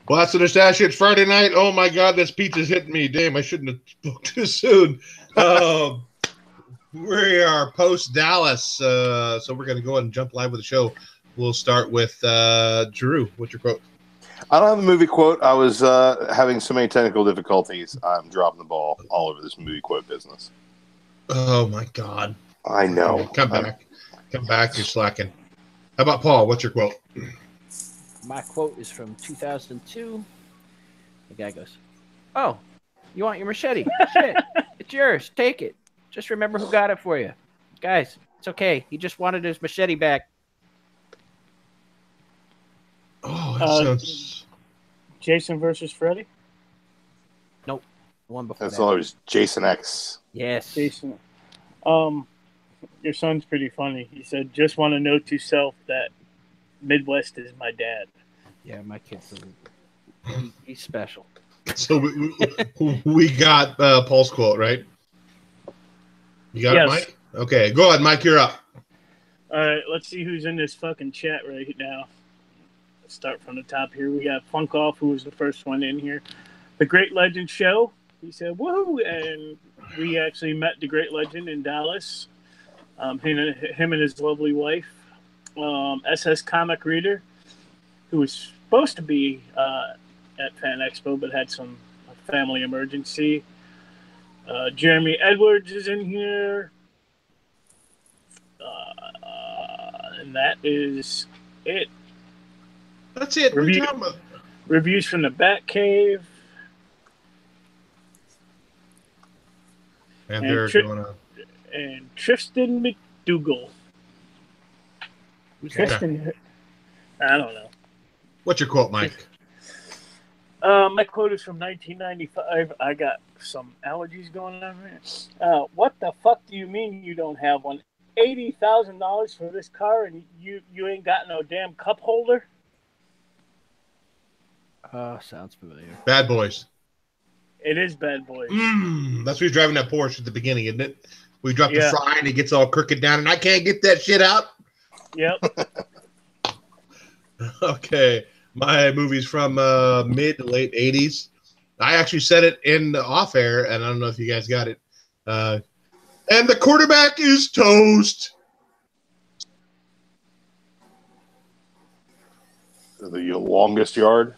Well, that's the stash. It's Friday night. Oh my God, this pizza's hitting me. Damn, I shouldn't have spoke too soon. We are post Dallas, so we're going to go ahead and jump live with the show. We'll start with Drew. What's your quote? I don't have a movie quote. I was having so many technical difficulties. I'm dropping the ball all over this movie quote business. Oh my God! I know. Come back. You're slacking. How about Paul? What's your quote? My quote is from 2002. The guy goes, "Oh, you want your machete? Shit, it's yours. Take it. Just remember who got it for you, guys. It's okay. He just wanted his machete back." Oh, that sounds. Jason versus Freddy? Nope. One before That's that. always Jason X. Yes. Jason. Your son's pretty funny. He said, "Just want to note to self that Midwest is my dad." Yeah, my kid's he's special. So we got Paul's quote, right? You got it, Mike? Okay, go ahead, Mike. You're up. All right, let's see who's in this fucking chat right now. Let's start from the top here. We got Funk Off, who was the first one in here. The Great Legend Show. He said, "Woohoo!" And we actually met the Great Legend in Dallas. Him and his lovely wife. SS Comic Reader, who was supposed to be at Fan Expo, but had some family emergency. Jeremy Edwards is in here. And that is it. That's it. Reviews from the Batcave. And they're going on. And Tristan McDougal. Tristan, I don't know. What's your quote, Mike? My quote is from 1995. I got some allergies going on here. What the fuck do you mean you don't have one? $80,000 for this car and you ain't got no damn cup holder? Sounds familiar. Bad Boys. It is Bad Boys. That's where he's driving that Porsche at the beginning, isn't it? We drop the fry and he gets all crooked down and I can't get that shit out. Yep. Okay. My movie's from mid to late 80s. I actually said it in the off air, and I don't know if you guys got it. And the quarterback is toast. The Longest Yard?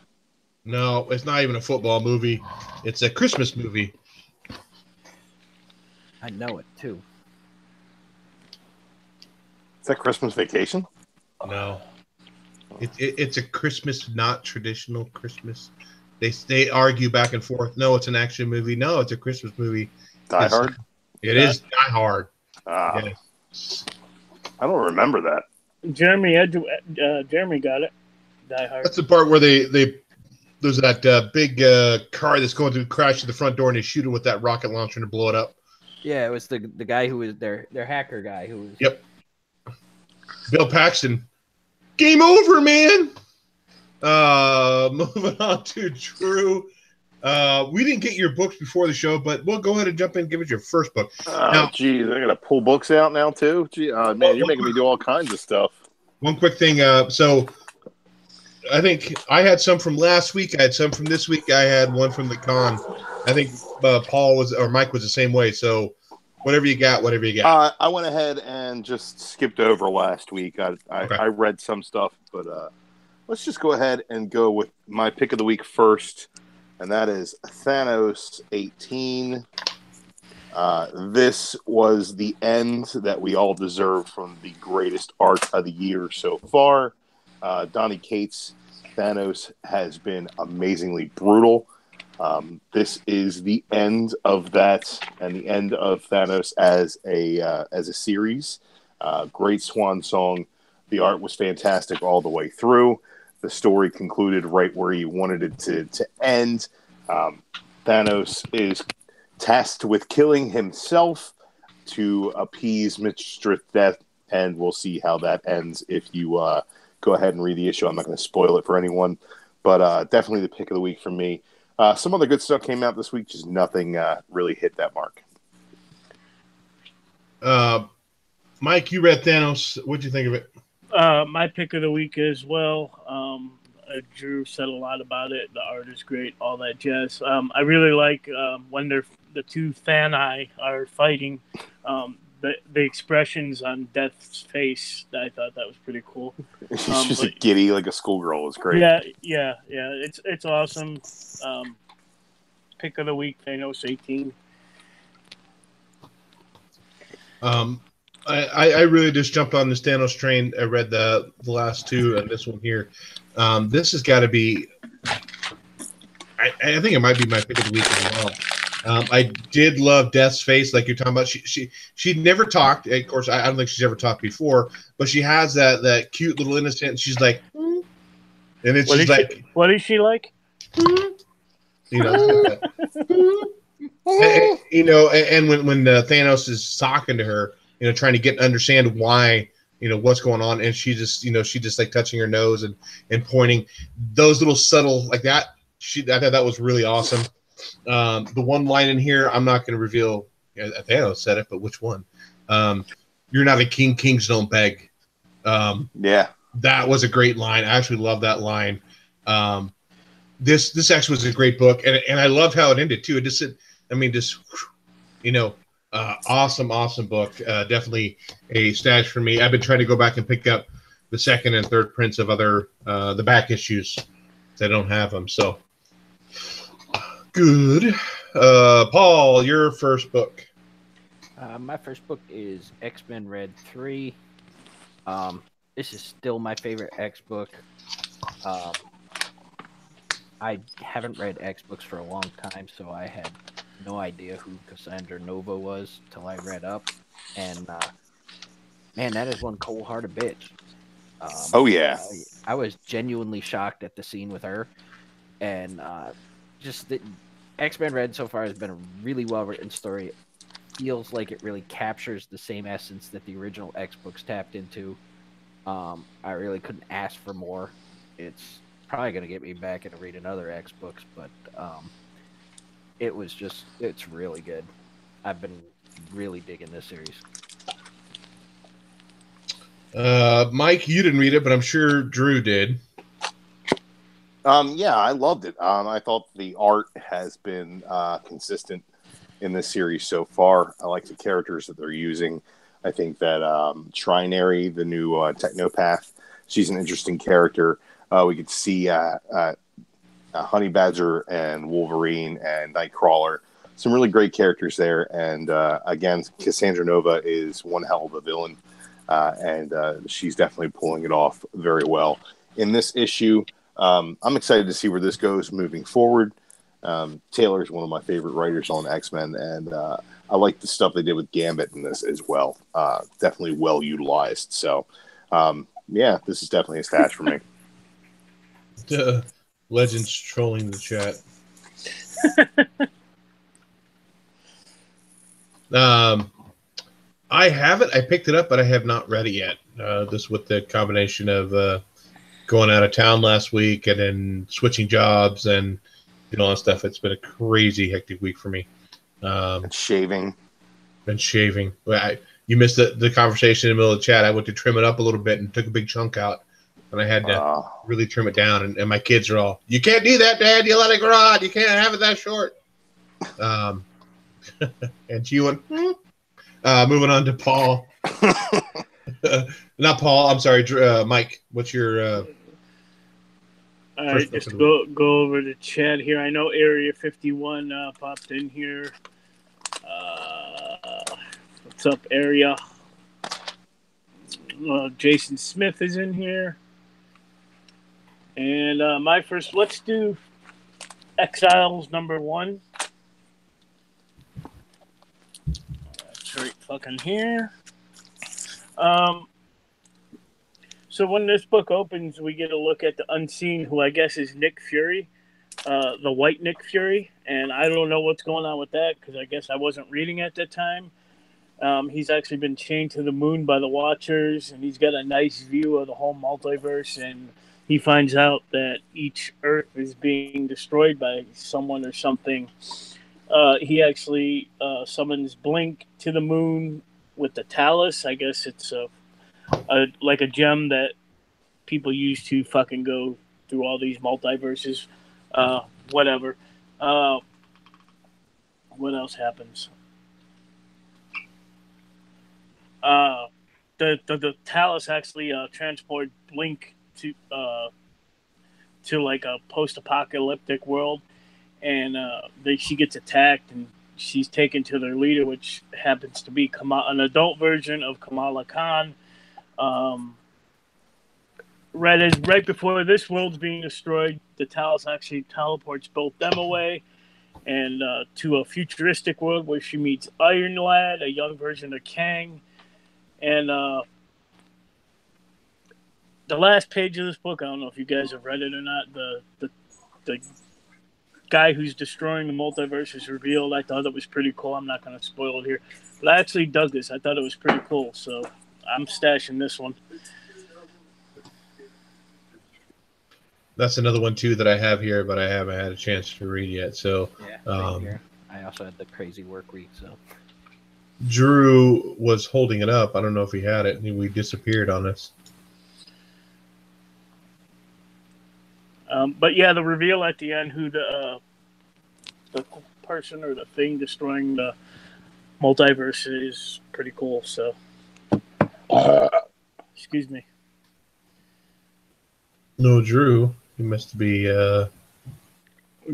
No, it's not even a football movie. It's a Christmas movie. I know it, too. Is that Christmas Vacation? No. It's a Christmas, not traditional Christmas. They argue back and forth. No, it's an action movie. No, it's a Christmas movie. Die Hard? It is Die Hard. Yes. I don't remember that. Jeremy got it. Die Hard. That's the part where there's that big car that's going to crash to the front door and they shoot it with that rocket launcher to blow it up. Yeah, it was the guy who was their hacker guy who was. Yep. Bill Paxton. Game over, man. Moving on to Drew. We didn't get your books before the show, but we'll go ahead and jump in and give us your first book. Geez, I gotta pull books out now too. Gee, man, you're making me do all kinds of stuff. One quick thing. So I think I had some from last week. I had some from this week. I had one from the con. I think Mike was the same way. So whatever you got. I went ahead and just skipped over last week. I read some stuff, but let's just go ahead and go with my pick of the week first, and that is Thanos 18. This was the end that we all deserved from the greatest art of the year so far. Donny Cates' Thanos has been amazingly brutal. This is the end of that and the end of Thanos as a series. Great swan song. The art was fantastic all the way through. The story concluded right where you wanted it to end. Thanos is tasked with killing himself to appease Mistress Death, and we'll see how that ends if you go ahead and read the issue. I'm not going to spoil it for anyone, but definitely the pick of the week for me. Some other good stuff came out this week, just nothing really hit that mark. Mike, you read Thanos. What'd you think of it? My pick of the week as well. Drew said a lot about it. The art is great, all that jazz. I really like when the two Thani are fighting. The expressions on Death's face. I thought that was pretty cool. She's just a giddy like a schoolgirl. It's great. Yeah. It's awesome. Pick of the week, Thanos 18. I really just jumped on the Thanos train. I read the last two and this one here. This has got to be. I think it might be my pick of the week as well. I did love Death's face, like you're talking about. She never talked. Of course, I don't think she's ever talked before, but she has that cute little innocent. She's like, and it's just like, what is she like? You know, and when Thanos is talking to her, trying to understand why, what's going on, and she just like touching her nose and pointing, those little subtle like that. I thought that was really awesome. The one line in here, I'm not going to reveal. Thanos said it, but which one? You're not a king. Kings don't beg. Yeah, that was a great line. I actually love that line. This actually was a great book, and I loved how it ended too. It just, awesome book. Definitely a stash for me. I've been trying to go back and pick up the second and third prints of other the back issues. I don't have them, so good. Paul, your first book. My first book is X-Men Red 3. This is still my favorite X book. I haven't read X books for a long time, so I had no idea who Cassandra Nova was till I read up. And man, that is one cold-hearted bitch. Oh yeah, I was genuinely shocked at the scene with her, and just the X-Men Red so far has been a really well-written story. It feels like it really captures the same essence that the original X books tapped into. I really couldn't ask for more. It's probably going to get me back into reading other X books, but it's really good. I've been really digging this series. Mike, you didn't read it, but I'm sure Drew did. Yeah, I loved it. I thought the art has been consistent in this series so far. I like the characters that they're using. I think that Trinary, the new technopath, she's an interesting character. We could see Honey Badger and Wolverine and Nightcrawler. Some really great characters there. And again, Cassandra Nova is one hell of a villain. And she's definitely pulling it off very well. In this issue, I'm excited to see where this goes moving forward. Taylor is one of my favorite writers on X-Men, and I like the stuff they did with Gambit in this as well. Definitely well utilized. So, yeah, this is definitely a stash for me. Legends trolling the chat. I have it. I picked it up, but I have not read it yet. This with the combination of going out of town last week and then switching jobs and all that stuff. It's been a crazy, hectic week for me. And shaving. You missed the conversation in the middle of the chat. I went to trim it up a little bit and took a big chunk out. And I had to really trim it down. And my kids are all, you can't do that, Dad. You let it grow out. You can't have it that short. And she went, moving on to Paul. Not Paul. I'm sorry, Mike. What's your... All right, just go over the chat here. I know Area 51 popped in here. What's up, Area? Jason Smith is in here. And my first, let's do Exiles #1. That's right fucking here. So when this book opens, we get a look at the Unseen, who I guess is Nick Fury, the white Nick Fury. And I don't know what's going on with that because I guess I wasn't reading at that time. He's actually been chained to the moon by the Watchers, and he's got a nice view of the whole multiverse. And he finds out that each Earth is being destroyed by someone or something. He actually summons Blink to the moon with the Talus. I guess it's like a gem that people use to fucking go through all these multiverses. Whatever. What else happens? The Talus actually transport Blink to like a post-apocalyptic world, and she gets attacked, and she's taken to their leader, which happens to be an adult version of Kamala Khan. Right before this world's being destroyed, the Talus actually teleports both them away, and to a futuristic world where she meets Iron Lad, a young version of Kang, and the last page of this book, I don't know if you guys have read it or not, the guy who's destroying the multiverse is revealed. I thought it was pretty cool. I'm not going to spoil it here, but I actually dug this. I thought it was pretty cool, so I'm stashing this one. That's another one too that I have here, but I haven't had a chance to read yet. So same here. I also had the crazy work week, so Drew was holding it up. I don't know if he had it, and we disappeared on us. But yeah, the reveal at the end who the person or the thing destroying the multiverse is pretty cool. So, excuse me. No, Drew. He must be.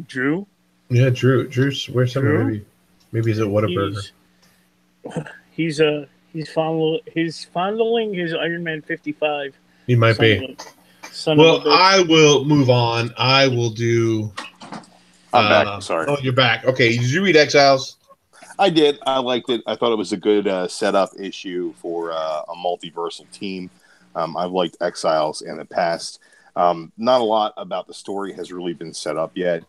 Drew. Yeah, Drew. Drew's where's somewhere? Maybe he's at Whataburger. He's fondling his Iron Man 55. He might be. Well, I will move on. I will do. I'm back. Sorry. Oh, you're back. Okay. Did you read Exiles? I did. I liked it. I thought it was a good setup issue for a multiversal team. I've liked Exiles in the past. Not a lot about the story has really been set up yet.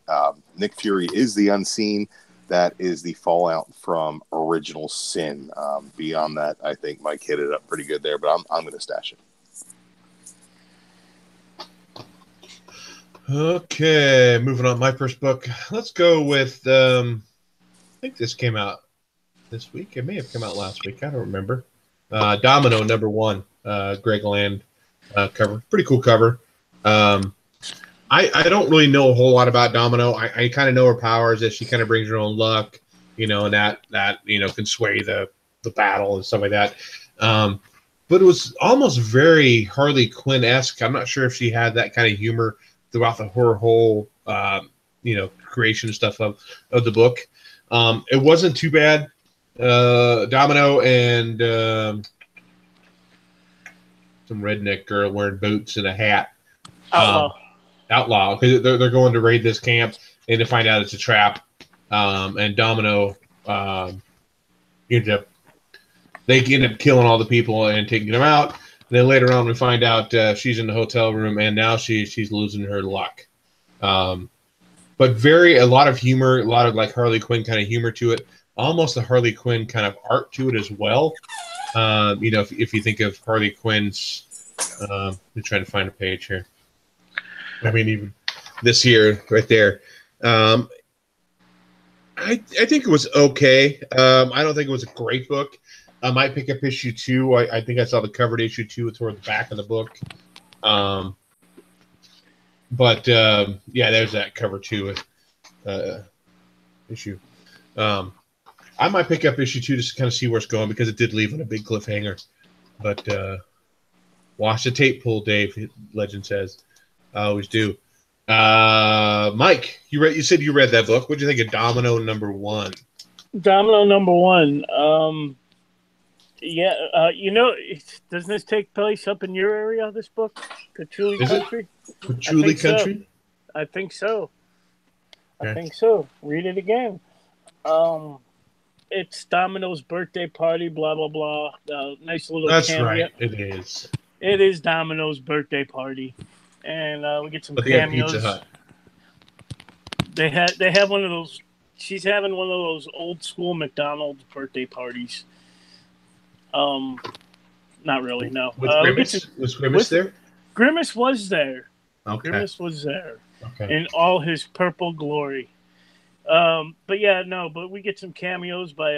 Nick Fury is the Unseen. That is the fallout from Original Sin. Beyond that, I think Mike hit it up pretty good there, but I'm going to stash it. Okay, moving on. My first book. Let's go with. I think this came out this week. It may have come out last week. I don't remember. Domino #1. Greg Land cover. Pretty cool cover. I don't really know a whole lot about Domino. I kind of know her powers, that she kind of brings her own luck, and that can sway the battle and stuff like that. But it was almost very Harley Quinn-esque. I'm not sure if she had that kind of humor throughout her whole creation stuff of the book. It wasn't too bad. Domino and some redneck girl wearing boots and a hat. Outlaw, because they're going to raid this camp and to find out it's a trap. And Domino they end up killing all the people and taking them out. And then later on, we find out she's in the hotel room, and now she's losing her luck. But a lot of humor, a lot of like Harley Quinn kind of humor to it. Almost a Harley Quinn kind of art to it as well. If you think of Harley Quinn's, I'm trying to find a page here. I mean, even this here, right there. I think it was okay. I don't think it was a great book. I might pick up issue 2. I think I saw the covered issue 2 toward the back of the book. Yeah, there's that cover 2 issue. I might pick up issue 2 just to kind of see where it's going, because it did leave on a big cliffhanger. But watch the tape pull, Dave. Legend says. I always do. Mike, you said you read that book. What do you think of Domino #1? Domino #1. Yeah, doesn't this take place up in your area? This book, Patchouli Country. Patchouli Country. I think so. Okay. I think so. Read it again. It's Domino's birthday party. Blah blah blah. Nice little. That's cameo. right. It is. It is Domino's birthday party, and we get some but cameos. Pizza Hut. They have one of those. She's having one of those old school McDonald's birthday parties. Not really. No. With Grimace? Was Grimace there? Grimace was there. Okay. Grimace was there. Okay. In all his purple glory. But we get some cameos by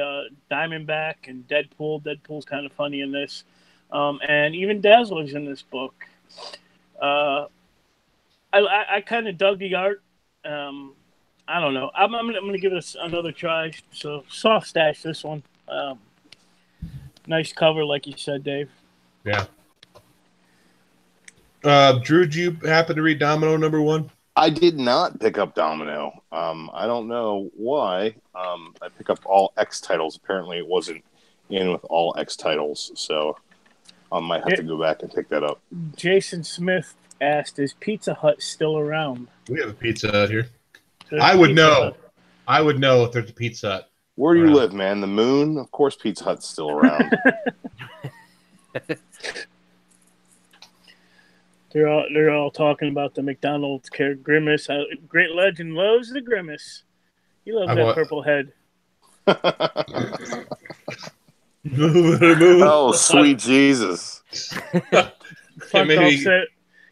Diamondback and Deadpool. Deadpool's kind of funny in this. And even Dazzler's in this book. I kind of dug the art. I don't know. I'm gonna give this another try. So soft stash this one. Nice cover, like you said, Dave. Yeah. Drew, did you happen to read Domino #1? I did not pick up Domino. I don't know why. I pick up all X titles. Apparently, it wasn't in with all X titles, so I might have to go back and pick that up. Jason Smith asked, "Is Pizza Hut still around?" We have a Pizza Hut here. There's I would Pizza know. Hut. I would know if there's a Pizza Hut. Where do you around. live, man? The moon? Of course, Pizza Hut's still around. They're all talking about the McDonald's Grimace. Great Legend loves the Grimace. He loves that purple head. Oh, sweet Jesus. Funkoff said,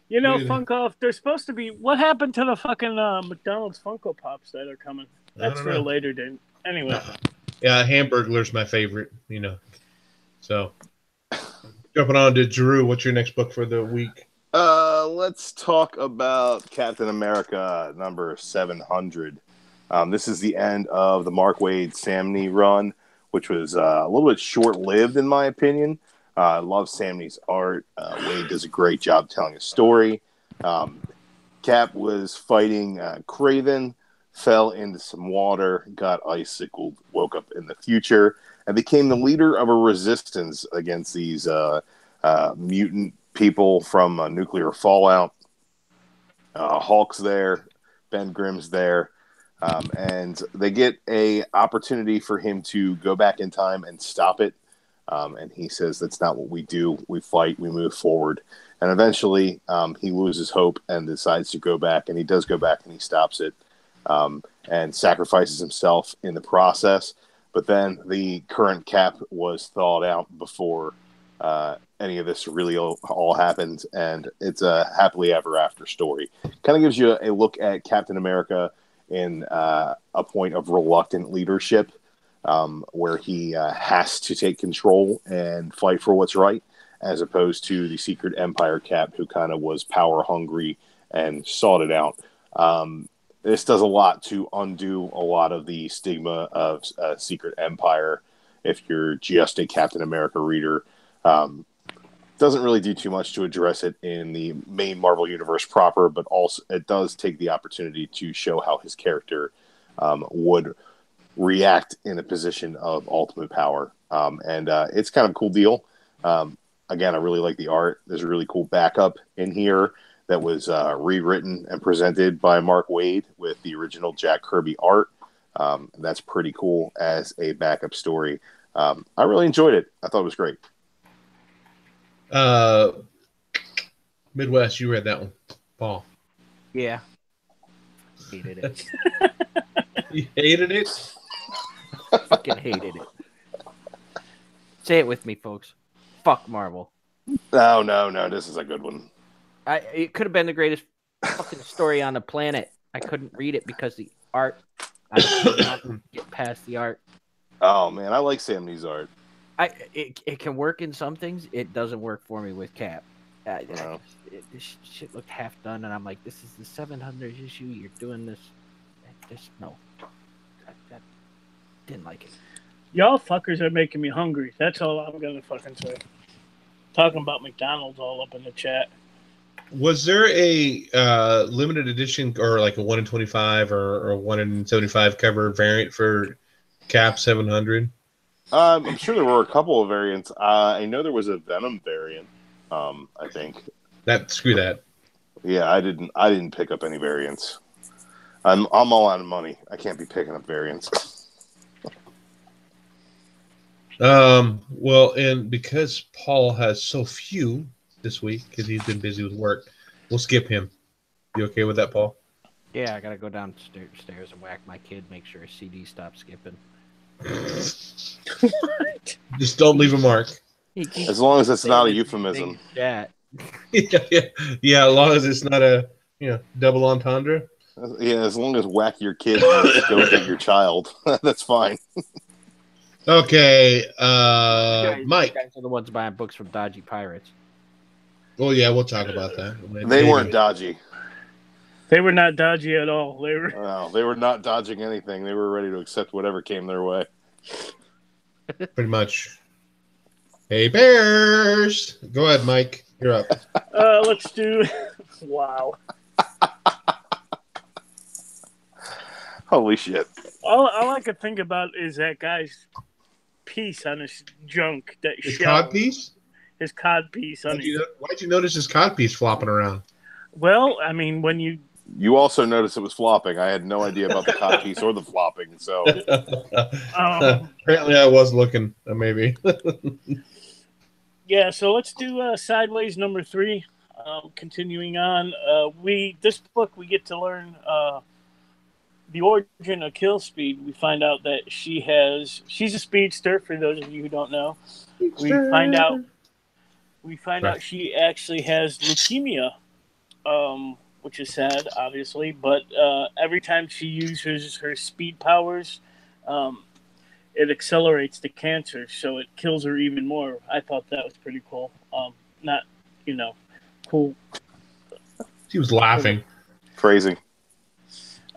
Funkoff, they're supposed to be. What happened to the fucking McDonald's Funko Pops that are coming? That's for a later date. Anyway. Yeah, Hamburglar's my favorite, So, jumping on to Drew, what's your next book for the week? Let's talk about Captain America #700. This is the end of the Mark Waid Samney run, which was a little bit short-lived in my opinion. I love Samney's art. Waid does a great job telling a story. Cap was fighting Kraven, fell into some water, got icicled, woke up in the future, and became the leader of a resistance against these mutant people from nuclear fallout. Hulk's there, Ben Grimm's there, and they get a opportunity for him to go back in time and stop it. And he says, that's not what we do. We fight, we move forward. And eventually he loses hope and decides to go back, and he does go back and he stops it and sacrifices himself in the process. But then the current Cap was thawed out before any of this really all happened, and it's a happily ever after story. Kind of gives you a look at Captain America in a point of reluctant leadership, where he has to take control and fight for what's right, as opposed to the Secret Empire Cap, who kind of was power hungry and sought it out. This does a lot to undo a lot of the stigma of Secret Empire. If you're just a Captain America reader, doesn't really do too much to address it in the main Marvel universe proper, but also it does take the opportunity to show how his character would react in a position of ultimate power. And it's kind of a cool deal. Again, I really like the art. There's a really cool backup in here that was rewritten and presented by Mark Waid with the original Jack Kirby art. That's pretty cool as a backup story. I really enjoyed it. I thought it was great. Midwest, you read that one, Paul? Yeah. Hated it. You hated it? Fucking hated it. Say it with me, folks. Fuck Marvel. No. This is a good one. It could have been the greatest fucking story on the planet. I couldn't read it because the art. I could not get past the art. Oh man, I like Sam Nee's art. It can work in some things. It doesn't work for me with Cap. This shit looked half done, and I'm like, this is the 700th issue. You're doing this. No. I didn't like it. Y'all fuckers are making me hungry. That's all I'm gonna fucking say. Talking about McDonald's all up in the chat. Was there a limited edition or like a 1 in 25 or a 1 in 75 cover variant for Cap 700? I'm sure there were a couple of variants. I know there was a Venom variant. I think. Screw that. Yeah, I didn't pick up any variants. I'm all out of money. I can't be picking up variants. Well, and because Paul has so few this week because he's been busy with work, we'll skip him. You okay with that, Paul? Yeah, I gotta go downstairs and whack my kid, make sure his CD stops skipping. What? Just don't leave a mark. As long as it's not a euphemism. Yeah. Yeah, as long as it's not a double entendre. Yeah, as long as whack your kid goes at your child, that's fine. Okay, Mike. You guys are the ones buying books from dodgy pirates. Oh yeah, we'll talk about that. They weren't dodgy. They were not dodgy at all. They were not dodging anything. They were ready to accept whatever came their way. Pretty much. Hey, Bears! Go ahead, Mike. You're up. Let's do. Wow. Holy shit. All I could think about is that guy's piece on his junk. That His shell. cod piece? His cod piece. Why'd you notice his cod piece flopping around? Well, I mean, when you. You also noticed it was flopping. I had no idea about the cod piece or the flopping, so. Apparently I was looking, maybe. Yeah, so let's do Sideways number 3. Continuing on, this book we get to learn the origin of Kill Speed. We find out that she's a speedster. For those of you who don't know, we find out she actually has leukemia, which is sad, obviously. But every time she uses her speed powers, it accelerates the cancer, so it kills her even more. I thought that was pretty cool. Cool. She was laughing. Crazy.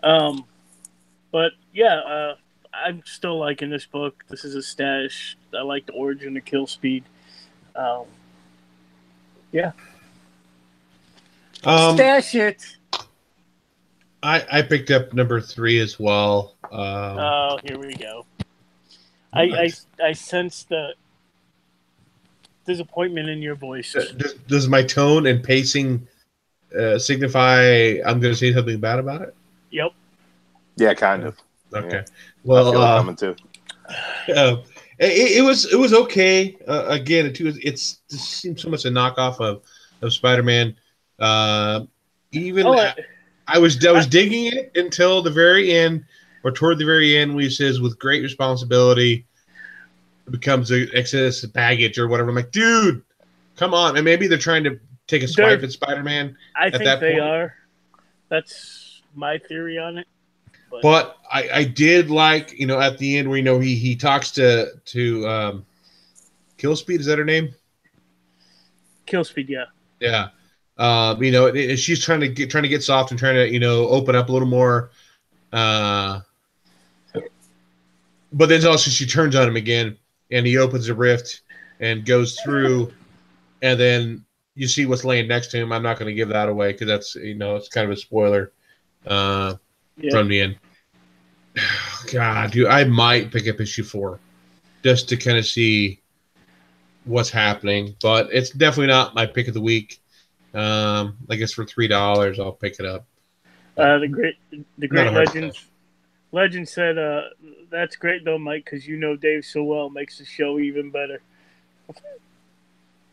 But yeah, I'm still liking this book. This is a stash. I like the origin of Kill Speed. Yeah. Stash it. I picked up number 3 as well. Here we go. Nice. I sense the disappointment in your voice. Does my tone and pacing signify I'm going to say something bad about it? Yep. Yeah, kind of. Okay. Yeah. Well, I feel it coming too. It was okay. Again, it seems so much a knockoff of Spider-Man. I was digging it until the very end, or toward the very end, when he says, "With great responsibility, it becomes an excess baggage," or whatever. I'm like, dude, come on. And maybe they're trying to take a swipe at Spider-Man. I think they are. That's my theory on it. But I did like, at the end where he talks to Kill Speed. Is that her name? Kill Speed, yeah. Yeah. She's trying to get soft and trying to open up a little more. But then also she turns on him again, and he opens a rift and goes through, and then you see what's laying next to him. I'm not going to give that away because that's it's kind of a spoiler. From the end. God, dude, I might pick up issue 4 just to kind of see what's happening, but it's definitely not my pick of the week. I guess for $3, I'll pick it up. The great legend said, "That's great though, Mike, because Dave so well, makes the show even better."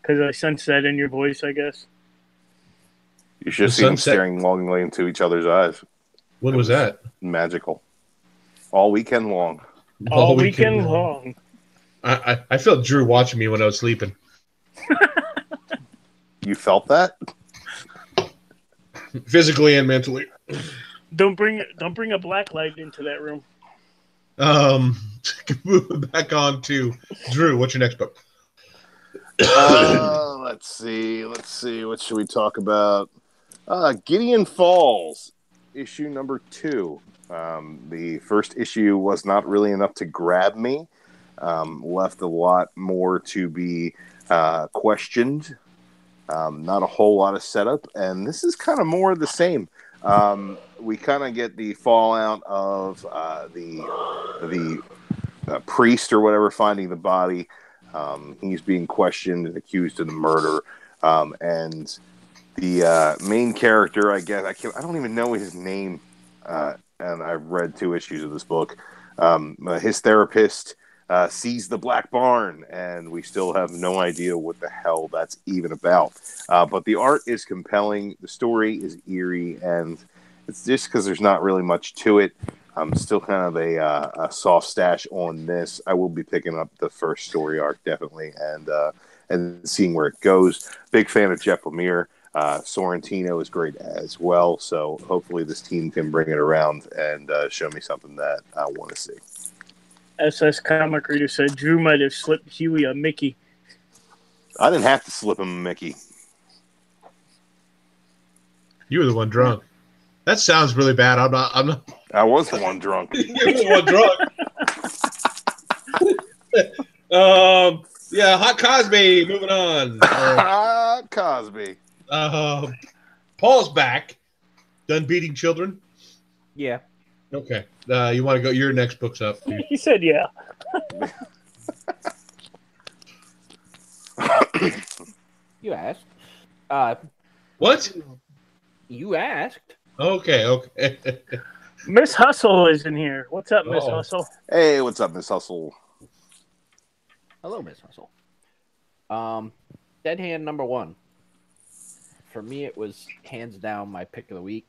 Because I sense that in your voice, I guess. You should see them staring longingly into each other's eyes. When was that? Magical. All weekend long. All weekend long. I felt Drew watching me when I was sleeping. You felt that? Physically and mentally. Don't bring a black light into that room. Moving back on to Drew. What's your next book? Let's see. What should we talk about? Gideon Falls, issue number 2. The first issue was not really enough to grab me. Left a lot more to be questioned. Not a whole lot of setup, and this is kind of more of the same. We kind of get the fallout of the priest or whatever finding the body. He's being questioned and accused of the murder, and the main character, I guess I don't even know his name, and I've read 2 issues of this book. His therapist sees the Black Barn, and we still have no idea what the hell that's even about. But the art is compelling, the story is eerie, and it's just because there's not really much to it. I'm still kind of a soft stash on this. I will be picking up the first story arc definitely, and seeing where it goes. Big fan of Jeff Lemire. Sorrentino is great as well, so hopefully this team can bring it around and show me something that I want to see. SS Comic Reader said Drew might have slipped Huey a Mickey. I didn't have to slip him a Mickey. You were the one drunk. That sounds really bad. I'm not. I was the one drunk. You were the one drunk. Yeah, Hot Cosby. Moving on. Cosby. Paul's back. Done beating children. Yeah. Okay. You want to go? Your next book's up. He said, "Yeah." You asked. What? You asked. Okay. Miss Hustle is in here. What's up, Miss Hustle? Hey, what's up, Miss Hustle? Hello, Miss Hustle. Dead Hand #1. For me, it was hands down my pick of the week.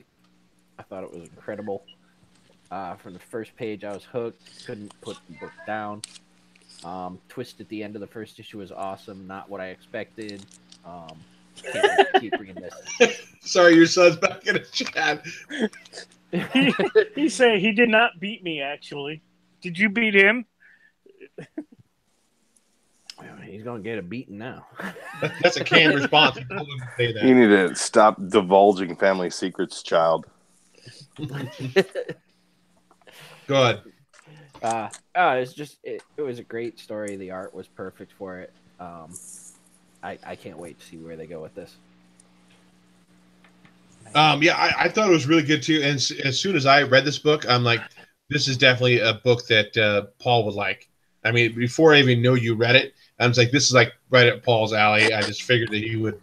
I thought it was incredible. From the first page, I was hooked. Couldn't put the book down. Twist at the end of the first issue was awesome. Not what I expected. Keep bringing this. Sorry, your son's back in the chat. He's saying he did not beat me, actually. Did you beat him? He's going to get a beating now. That's a canned response. You wouldn't say that. You need to stop divulging family secrets, child. Go ahead. It was a great story. The art was perfect for it. I can't wait to see where they go with this. Yeah, I thought it was really good too. And as soon as I read this book, I'm like, this is definitely a book that Paul would like. I mean, before I even know you read it, I was like, this is like right at Paul's alley. I just figured that he would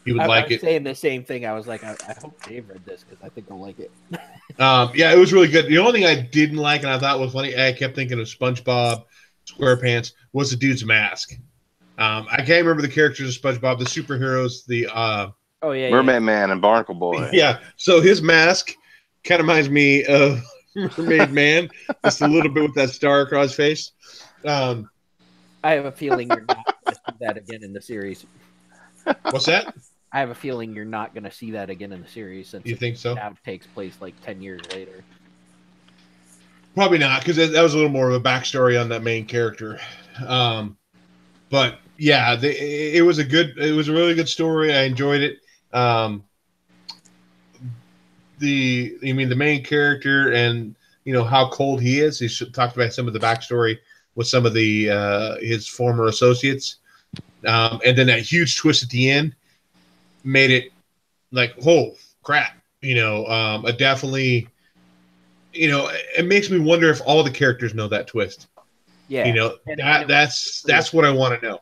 like it. I was saying the same thing. I was like, I hope Dave read this because I think I'll like it. Yeah, it was really good. The only thing I didn't like and I thought was funny, I kept thinking of SpongeBob SquarePants, was the dude's mask. I can't remember the characters of SpongeBob, the superheroes, the Merman Man and Barnacle Boy. Yeah, so his mask kind of reminds me of Mermaid Man, just a little bit with that star across his face. I have a feeling you're not going to see that again in the series. What's that? I have a feeling you're not going to see that again in the series since you think so? Now takes place like 10 years later. Probably not, because that was a little more of a backstory on that main character. But yeah, it was a really good story. I enjoyed it. The main character and how cold he is. He talked about some of the backstory with some of the his former associates, and then that huge twist at the end made it like, oh crap! It definitely, it makes me wonder if all the characters know that twist. Yeah, that's what I want to know.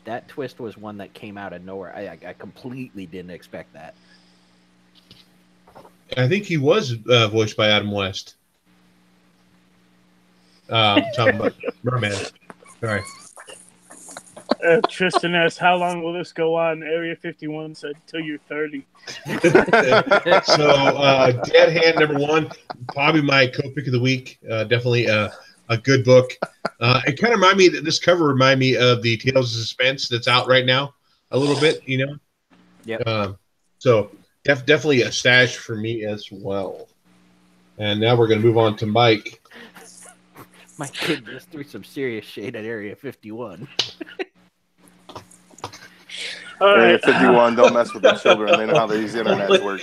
That twist was one that came out of nowhere. I completely didn't expect that. I think he was voiced by Adam West. Talking about Merman. Sorry. Tristan asked, how long will this go on? Area 51 said, till you're 30. So, Dead Hand #1, probably my co-pick of the week. Definitely a good book. It kind of this cover reminded me of the Tales of Suspense that's out right now a little bit, Yeah. So definitely a stash for me as well. And now we're going to move on to Mike. My kid just threw some serious shade at Area 51. Area 51, don't mess with the children. They know how these internets work.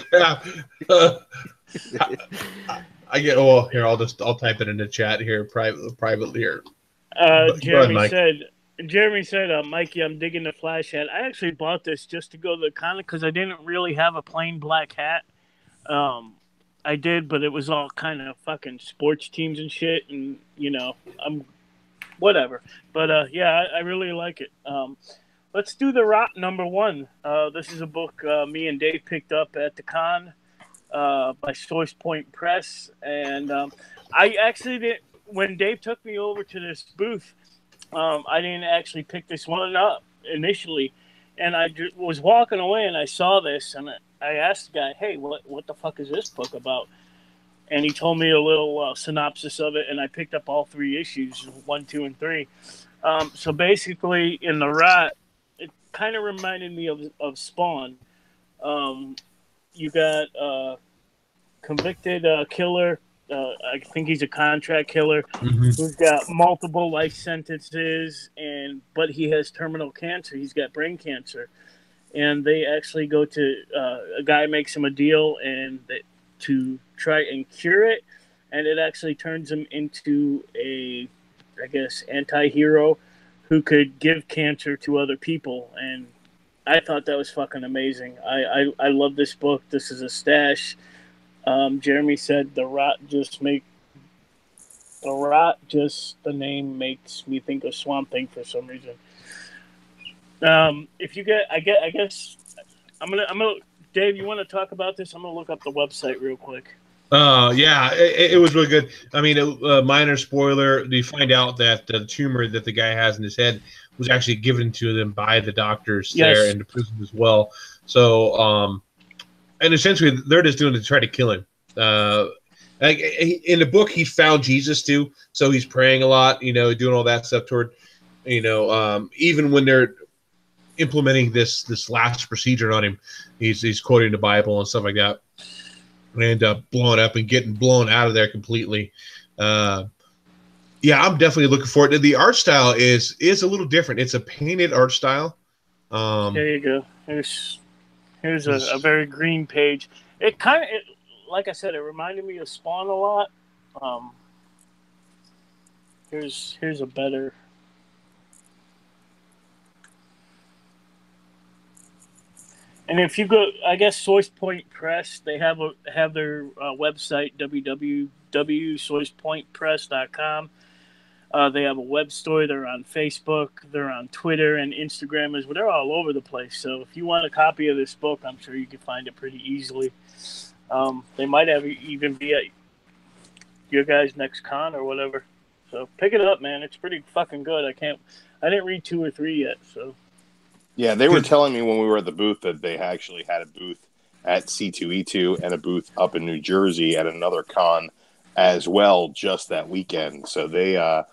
I get. Here I'll type it in the chat here privately here. Jeremy said, Mikey, I'm digging the Flash hat. I actually bought this just to go to the con because I didn't really have a plain black hat. I did, but it was all kind of fucking sports teams and shit, and I'm whatever. But yeah, I really like it. Let's do the Rot #1. This is a book me and Dave picked up at the con by Source Point Press, and I actually didn't. When Dave took me over to this booth, I didn't actually pick this one up initially, and I was walking away and I saw this, and I asked the guy, "Hey, what the fuck is this book about?" And he told me a little synopsis of it, and I picked up all 3 issues, 1, 2, and 3. So basically, in the Rot, it kind of reminded me of Spawn. You got a convicted killer. I think he's a contract killer who's got multiple life sentences, but he has terminal cancer. He's got brain cancer, and they actually go to a guy makes him a deal to try and cure it, and it actually turns him into a, I guess, anti-hero who could give cancer to other people. And I thought that was fucking amazing. I love this book. This is a stash. Jeremy said the name makes me think of Swamp Thing for some reason. If you get, I guess I'm gonna. Dave, you want to talk about this? I'm gonna look up the website real quick. Yeah, it was really good. I mean, minor spoiler: you find out that the tumor that the guy has in his head was actually given to them by the doctors there in the prison as well. So, and essentially, they're just doing it to try to kill him. Like in the book, he found Jesus too, so he's praying a lot. Doing all that stuff toward, even when they're implementing this last procedure on him, he's quoting the Bible and stuff like that. And end up blowing up and getting blown out of there completely. Yeah, I'm definitely looking forward. The art style is a little different. It's a painted art style. There you go. Here's a very green page. It kind of, like I said, it reminded me of Spawn a lot. Here's a better. And if you go, I guess Source Point Press, they have their website, www.sourcepointpress.com. They have a web store. They're on Facebook. They're on Twitter and Instagram as well. They're all over the place. So if you want a copy of this book, I'm sure you can find it pretty easily. They might even be at your guys' next con or whatever. So pick it up, man. It's pretty fucking good. I didn't read 2 or 3 yet, so. Yeah, they were telling me when we were at the booth that they actually had a booth at C2E2 and a booth up in New Jersey at another con as well just that weekend. So they are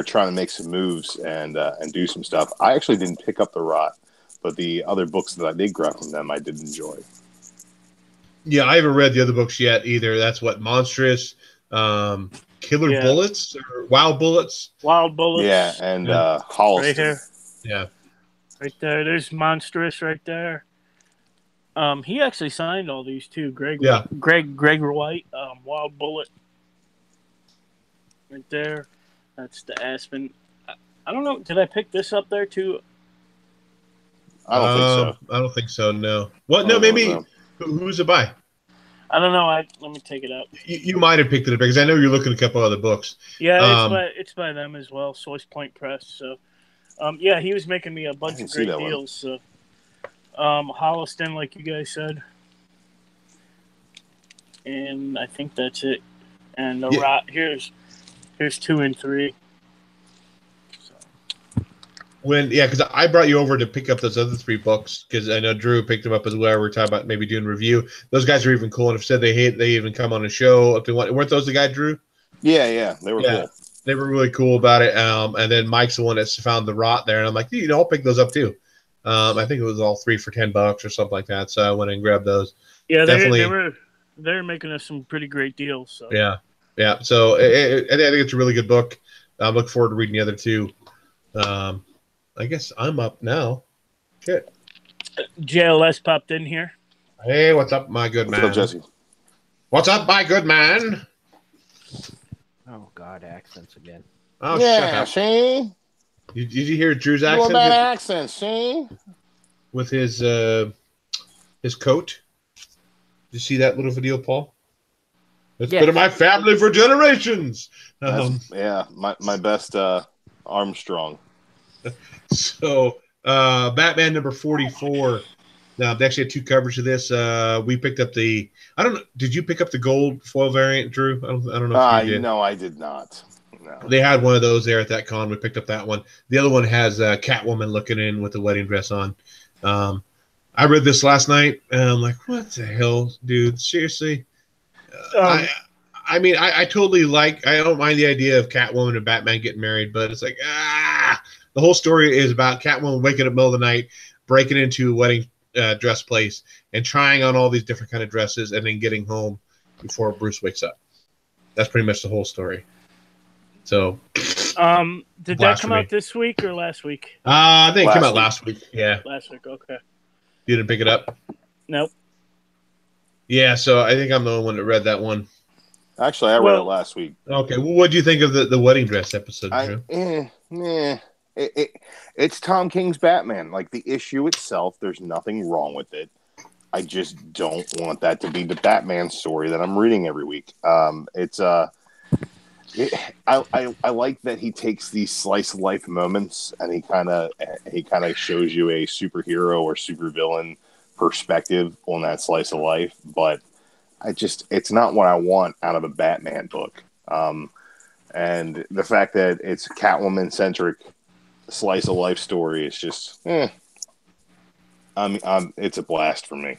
trying to make some moves and do some stuff. I actually didn't pick up The Rot, but the other books that I did grab from them I did enjoy. Yeah, I haven't read the other books yet either. That's what Monstrous, Killer Bullets or Wild Bullets. Wild Bullets. Yeah, and Holliston. Right here. Yeah. Right there. There's Monstrous right there. He actually signed all these too. Greg White, Wild Bullet. Right there. That's the Aspen. I don't know. Did I pick this up there too? I don't think so. I don't think so. No. What? No, maybe. Who's it by? I don't know. Let me take it up. You might have picked it up because I know you're looking at a couple other books. Yeah, it's by them as well. Source Point Press. So, yeah, he was making me a bunch of great deals. So, Holliston, like you guys said, and I think that's it. And the Rot here's 2 and 3. Because I brought you over to pick up those other 3 books because I know Drew picked them up as well. We're talking about maybe doing a review. Those guys are even cool and have said they even come on a show up to one. Weren't those the guy, Drew? Yeah, they were cool. They were really cool about it. And then Mike's the one that's found the Rot there, and I'm like, dude, I'll pick those up too. I think it was all 3 for $10 or something like that. So I went and grabbed those. Yeah, they're making us some pretty great deals. So. Yeah. So I think it's a really good book. I'm looking forward to reading the other 2. I guess I'm up now. Shit. JLS popped in here. Hey, what's up, my good man? What's up, Jesse? What's up, my good man? Oh, God, accents again. Oh, yeah, shut up. See? Did you hear Drew's accent? Bad accent, see? With his coat. Did you see that little video, Paul? It's been in my family for generations. My best Armstrong. So, Batman number 44. Now, they actually had 2 covers of this. We picked up I don't know. Did you pick up the gold foil variant, Drew? I don't know if you did. No, I did not. No. They had one of those there at that con. We picked up that one. The other one has Catwoman looking in with the wedding dress on. I read this last night, and I'm like, what the hell, dude? Seriously? I totally I don't mind the idea of Catwoman and Batman getting married, but it's like, the whole story is about Catwoman waking up in the middle of the night, breaking into a wedding dress place, and trying on all these different kind of dresses, and then getting home before Bruce wakes up. That's pretty much the whole story. So, did that come out this week or last week? I think it came out last week. Yeah. Last week, okay. You didn't pick it up? Nope. Yeah, so I think I'm the only one that read that one. Actually, I read it last week. Okay, well, what do you think of the wedding dress episode, Drew? It's Tom King's Batman. Like, the issue itself, there's nothing wrong with it. I just don't want that to be the Batman story that I'm reading every week. I like that he takes these slice of life moments and he kind of shows you a superhero or supervillain perspective on that slice of life, but it's not what I want out of a Batman book. And the fact that it's a Catwoman centric slice of life story is just, it's a blast for me.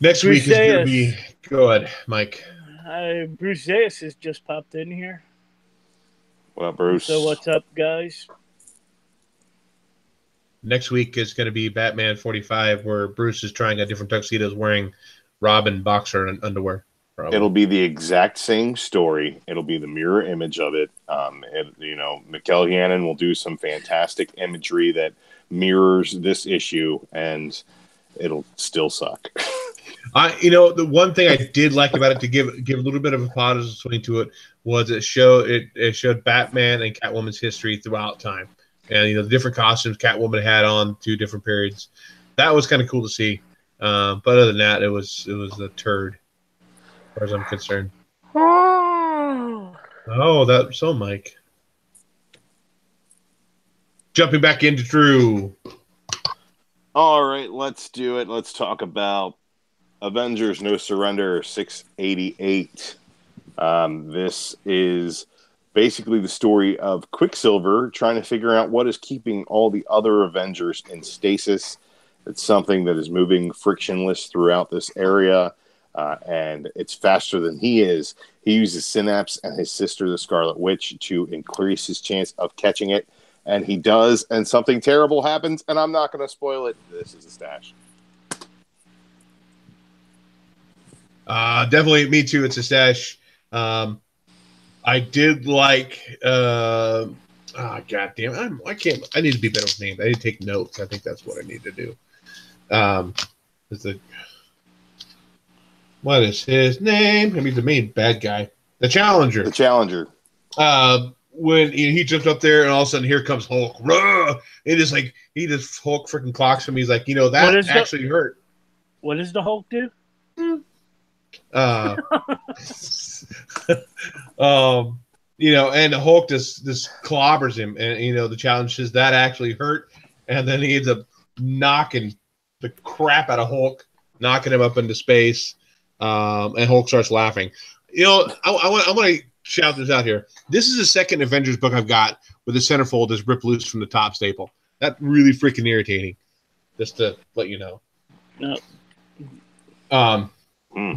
Next week is going to be, go ahead, Mike. Bruce Zayas has just popped in here. What up, Bruce? So what's up, guys? Next week is going to be Batman 45, where Bruce is trying out different tuxedos wearing Robin boxer and underwear. Probably. It'll be the exact same story. It'll be the mirror image of it. Mikkel Hannon will do some fantastic imagery that mirrors this issue, and it'll still suck. The one thing I did like about it, to give a little bit of a positive swing to it, was it showed Batman and Catwoman's history throughout time, and the different costumes Catwoman had on through different periods. That was kind of cool to see. But other than that, it was a turd, as far as I'm concerned. Mike. Jumping back into Drew. All right, let's do it. Let's talk about Avengers No Surrender 688. This is basically the story of Quicksilver trying to figure out what is keeping all the other Avengers in stasis. It's something that is moving frictionless throughout this area, and it's faster than he is. He uses Synapse and his sister, the Scarlet Witch, to increase his chance of catching it, and he does, and something terrible happens, and I'm not going to spoil it. This is a stash. Definitely, me too. It's a stash. I did like. Goddamn! I can't. I need to be better with names. I need to take notes. I think that's what I need to do. What is his name? I mean, the main bad guy, the Challenger. The Challenger. When he jumped up there, and all of a sudden, here comes Hulk. Ruh! It is like Hulk freaking clocks him. He's like, that actually hurt. What does the Hulk do? And the Hulk just clobbers him, and the challenge says that actually hurt, and then he ends up knocking the crap out of Hulk, knocking him up into space, and Hulk starts laughing. I want to shout this out here. This is the second Avengers book I've got where the centerfold is ripped loose from the top staple. That's really freaking irritating. Just to let you know. No.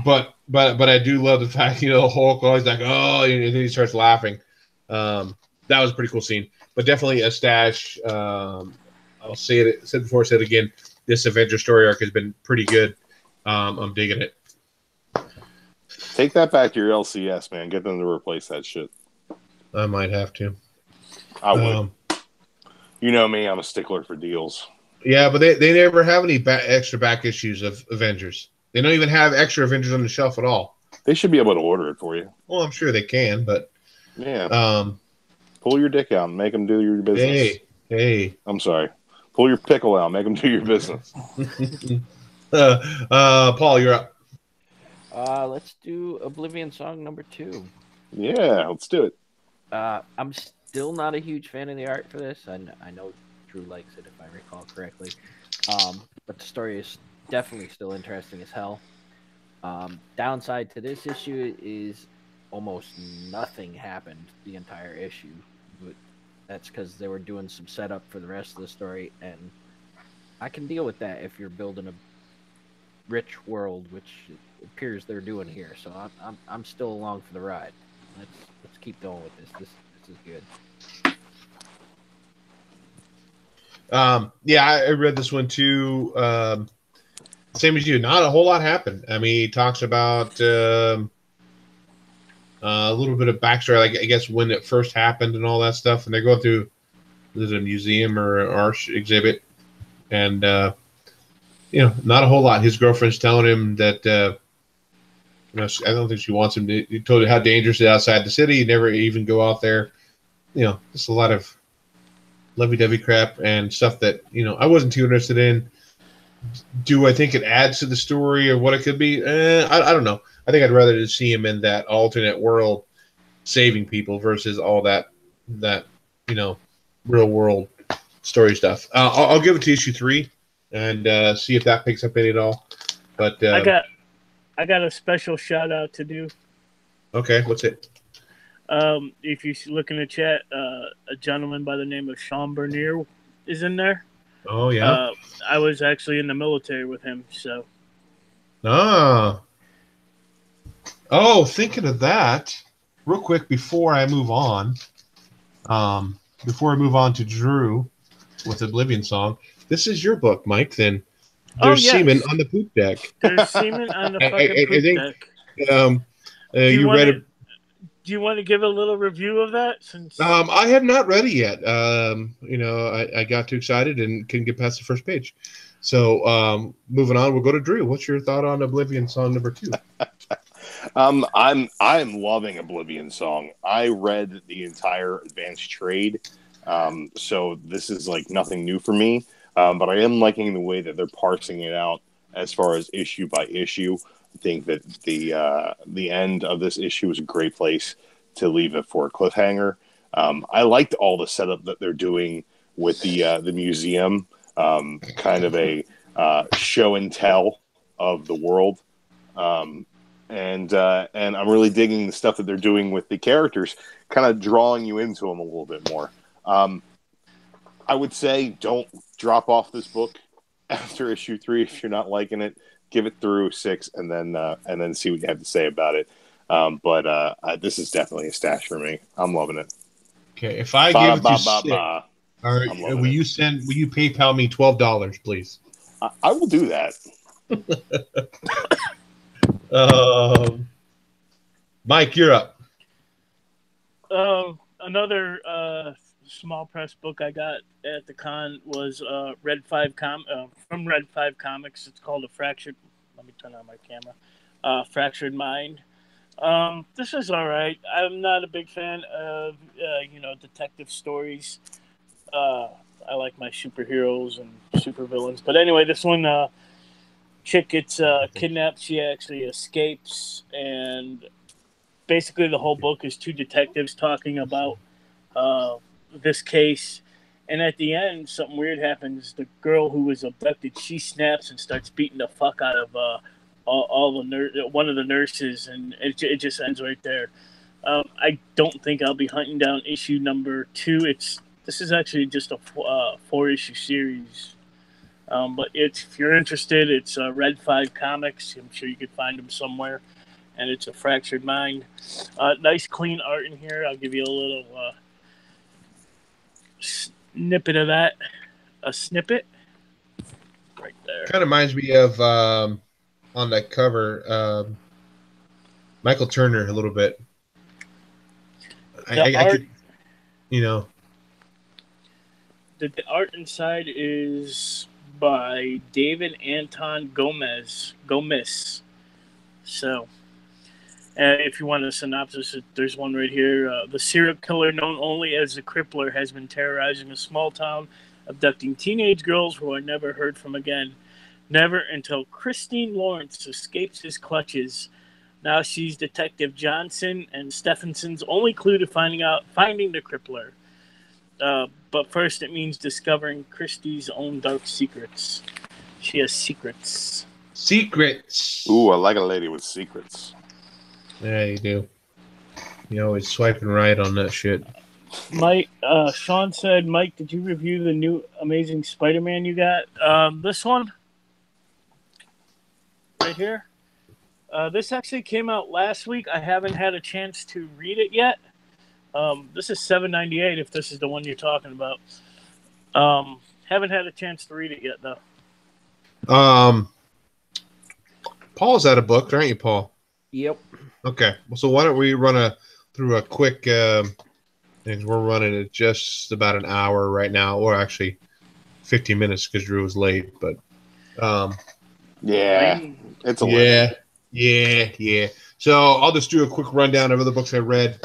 But I do love the fact Hulk always like, oh, and then he starts laughing. That was a pretty cool scene. But definitely a stash. I'll say it. Said before, said again. This Avenger story arc has been pretty good. I'm digging it. Take that back to your LCS, man. Get them to replace that shit. I might have to. I would. You know me. I'm a stickler for deals. Yeah, but they never have any extra back issues of Avengers. They don't even have extra Avengers on the shelf at all. They should be able to order it for you. Well, I'm sure they can, but yeah. Pull your dick out and make them do your business. Hey. I'm sorry. Pull your pickle out, make them do your business. Paul, you're up. Let's do Oblivion Song number 2. Yeah, let's do it. I'm still not a huge fan of the art for this. I know Drew likes it, if I recall correctly. But the story is definitely still interesting as hell. Downside to this issue is almost nothing happened the entire issue. But that's because they were doing some setup for the rest of the story, and I can deal with that if you're building a rich world, which it appears they're doing here. So I'm still along for the ride. Let's keep going with this. This is good. Yeah, I read this one too. Same as you. Not a whole lot happened. I mean, he talks about a little bit of backstory, like I guess when it first happened and all that stuff. And they're going through, there's a museum or an art exhibit, and not a whole lot. His girlfriend's telling him that I don't think she wants him to. He told her how dangerous it is outside the city. You never even go out there. Just a lot of lovey-dovey crap and stuff that I wasn't too interested in. Do I think it adds to the story or what it could be? I don't know. I think I'd rather just see him in that alternate world saving people versus all that real world story stuff. I'll give it to issue 3 and see if that picks up any at all. But I got a special shout out to do. Okay, what's it? If you look in the chat, a gentleman by the name of Sean Bernier is in there. Oh yeah. I was actually in the military with him, so. Thinking of that, real quick before I move on to Drew with Oblivion Song. This is your book, Mike. Then there's semen on the poop deck. There's semen on the fucking poop deck. You read it. Do you want to give a little review of that? Since I have not read it yet. I got too excited and couldn't get past the first page. So moving on, we'll go to Drew. What's your thought on Oblivion Song number 2? I'm loving Oblivion Song. I read the entire advanced trade, so this is like nothing new for me. But I am liking the way that they're parsing it out as far as issue by issue. I think that the end of this issue is a great place to leave it for a cliffhanger. I liked all the setup that they're doing with the museum, kind of a show and tell of the world, and I'm really digging the stuff that they're doing with the characters, kind of drawing you into them a little bit more. I would say don't drop off this book after issue 3 if you're not liking it. Give it through 6 and then see what you have to say about it. But this is definitely a stash for me. I'm loving it. Okay, if I give it to 6, all right, will you PayPal me $12, please? I will do that. Mike, you're up. Another small press book I got at the con was Red 5 from Red 5 Comics. It's called Let me turn on my camera. Fractured Mind. This is all right. I'm not a big fan of detective stories. I like my superheroes and supervillains. But anyway, this one chick gets kidnapped. She actually escapes, and basically the whole book is 2 detectives talking about this case. And at the end, something weird happens. The girl who was abducted, she snaps and starts beating the fuck out of one of the nurses, and it just ends right there. I don't think I'll be hunting down issue number 2. This is actually just a 4-issue series. But if you're interested, it's Red 5 Comics. I'm sure you could find them somewhere. And it's a Fractured Mind. Nice clean art in here. I'll give you a little snippet of that. A snippet. Right there. Kind of reminds me of, on that cover, Michael Turner a little bit. The art inside is by David Anton Gomez. So, if you want a synopsis, there's one right here. The serial killer known only as the Crippler has been terrorizing a small town, abducting teenage girls who are never heard from again. Never until Christine Lawrence escapes his clutches. Now she's Detective Johnson and Stephenson's only clue to finding the Crippler. But first, it means discovering Christie's own dark secrets. She has secrets. Secrets. Ooh, I like a lady with secrets. Yeah, you do. You always swiping right on that shit. Mike, Sean said, Mike, did you review the new Amazing Spider-Man you got? This one? Right here? This actually came out last week. I haven't had a chance to read it yet. This is $7.98 if this is the one you're talking about. Haven't had a chance to read it yet, though. Paul's out of book, aren't you, Paul? Yep. Okay. So why don't we run through a quick things. We're running at just about an hour right now, or actually 15 minutes because Drew was late. But Yeah, it's a yeah, yeah. So I'll just do a quick rundown of other books I read.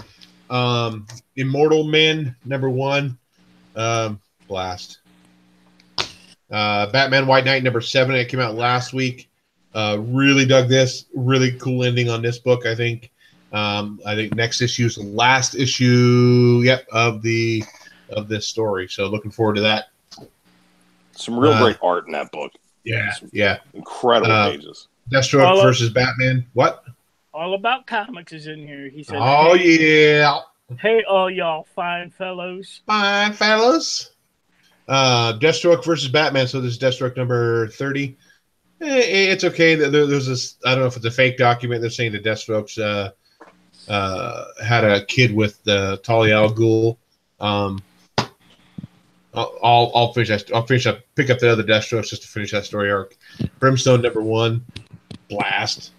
Immortal Men, #1, blast. Batman White Knight, #7. It came out last week. Really dug this. Really cool ending on this book. I think next issue is the last issue. Yep, of this story. So looking forward to that. Some real great art in that book. Yeah. Incredible pages. Deathstroke versus Batman. What? All About Comics is in here. He said, "Oh yeah, hey, all y'all fine fellows." Fine fellas. Deathstroke versus Batman. So this is Deathstroke #30. It's okay. There's this. I don't know if it's a fake document. They're saying that Deathstroke's had a kid with Talia al Ghul. I'll finish that. I'll finish up. Pick up the other Deathstrokes just to finish that story arc. Brimstone #1, blast.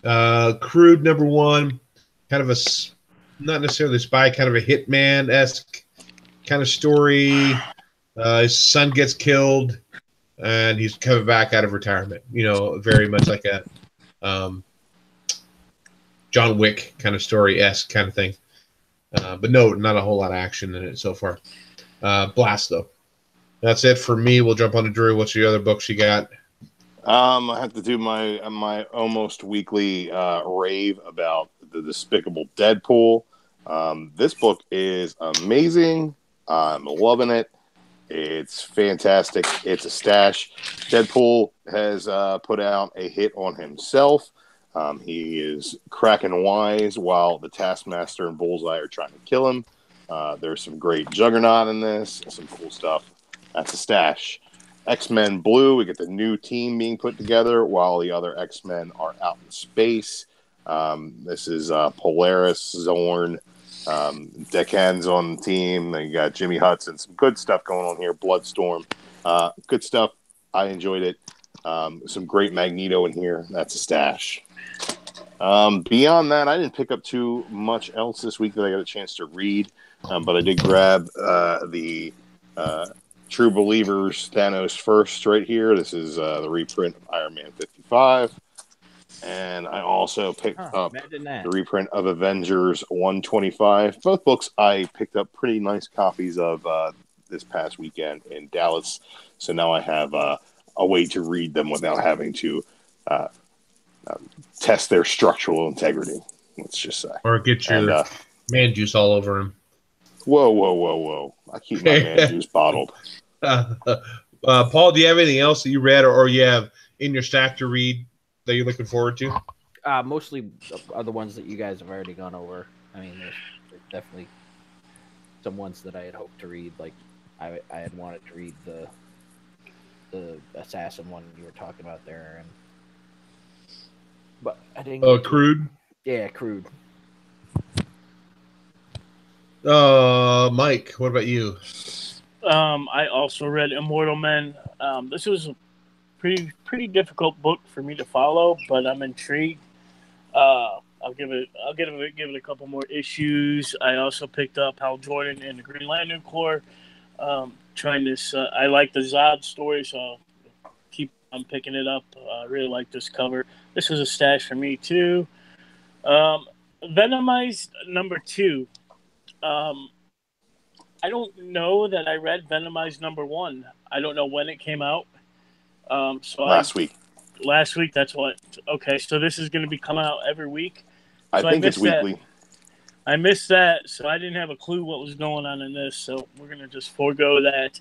Crude #1, kind of a not necessarily a spy, kind of a hitman-esque kind of story. His son gets killed, and he's coming back out of retirement. Very much like a John Wick kind of story-esque kind of thing. But no, not a whole lot of action in it so far. Blast, though. That's it for me. We'll jump on to Drew. What's your other books you got? I have to do my almost weekly rave about the Despicable Deadpool. This book is amazing. I'm loving it. It's fantastic. It's a stash. Deadpool has put out a hit on himself. He is cracking wise while the Taskmaster and Bullseye are trying to kill him. There's some great Juggernaut in this. Some cool stuff. That's a stash. X-Men Blue, we get the new team being put together while the other X-Men are out in space. This is Polaris, Zorn, Deckhands on the team. You got Jimmy Hudson. Some good stuff going on here. Bloodstorm. Good stuff. I enjoyed it. Some great Magneto in here. That's a stash. Beyond that, I didn't pick up too much else this week that I got a chance to read, but I did grab the True Believers Thanos First right here. This is the reprint of Iron Man 55. And I also picked up the reprint of Avengers 125. Both books I picked up pretty nice copies of this past weekend in Dallas. So now I have a way to read them without having to test their structural integrity, let's just say. Or get your man juice all over him. Whoa. I keep my man juice bottled. Paul, do you have anything else that you read or you have in your stack to read that you're looking forward to? Mostly are the ones that you guys have already gone over. I mean, there's definitely some ones that I had hoped to read. Like I had wanted to read the assassin one you were talking about there, but I didn't. Oh, Crude. Yeah, Crude. Mike, what about you? I also read Immortal Men. This was a pretty difficult book for me to follow, but I'm intrigued. I'll give it a couple more issues. I also picked up Hal Jordan and the Green Lantern Corps. Trying this, I like the Zod story, so I'm picking it up. I really like this cover. This is a stash for me too. Venomized #2. I don't know that I read Venomized #1. I don't know when it came out. Last week. Last week, that's what. Okay, so this is going to be coming out every week. I think it's weekly. I missed that, so I didn't have a clue what was going on in this. So we're going to just forego that.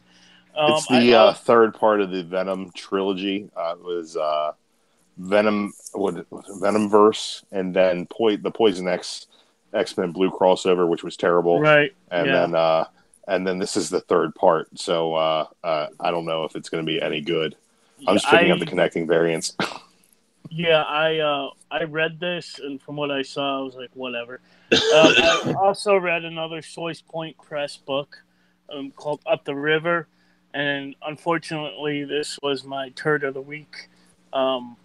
It's the third part of the Venom trilogy. It was Venomverse, and then the Poison X-Men Blue crossover, which was terrible. Right. And then this is the third part. So I don't know if it's going to be any good. I'm just picking up the connecting variants. Yeah, I read this, and from what I saw, I was like, whatever. I also read another Source Point Press book called Up the River, and unfortunately, this was my turd of the week. Well,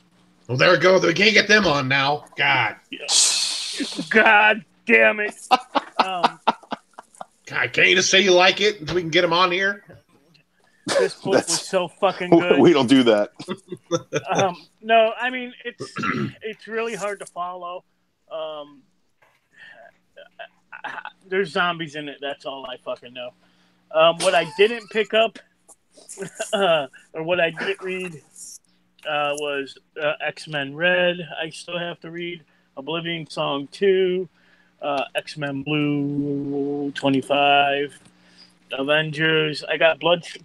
there we go. We can't get them on now. God. God damn it. God, can't you just say you like it so we can get them on here? This book was so fucking good. We don't do that. No, I mean it's really hard to follow. There's zombies in it. That's all I fucking know. What I didn't pick up, or what I didn't read, was X-Men Red. I still have to read Oblivion Song 2, X-Men Blue 25, Avengers. I got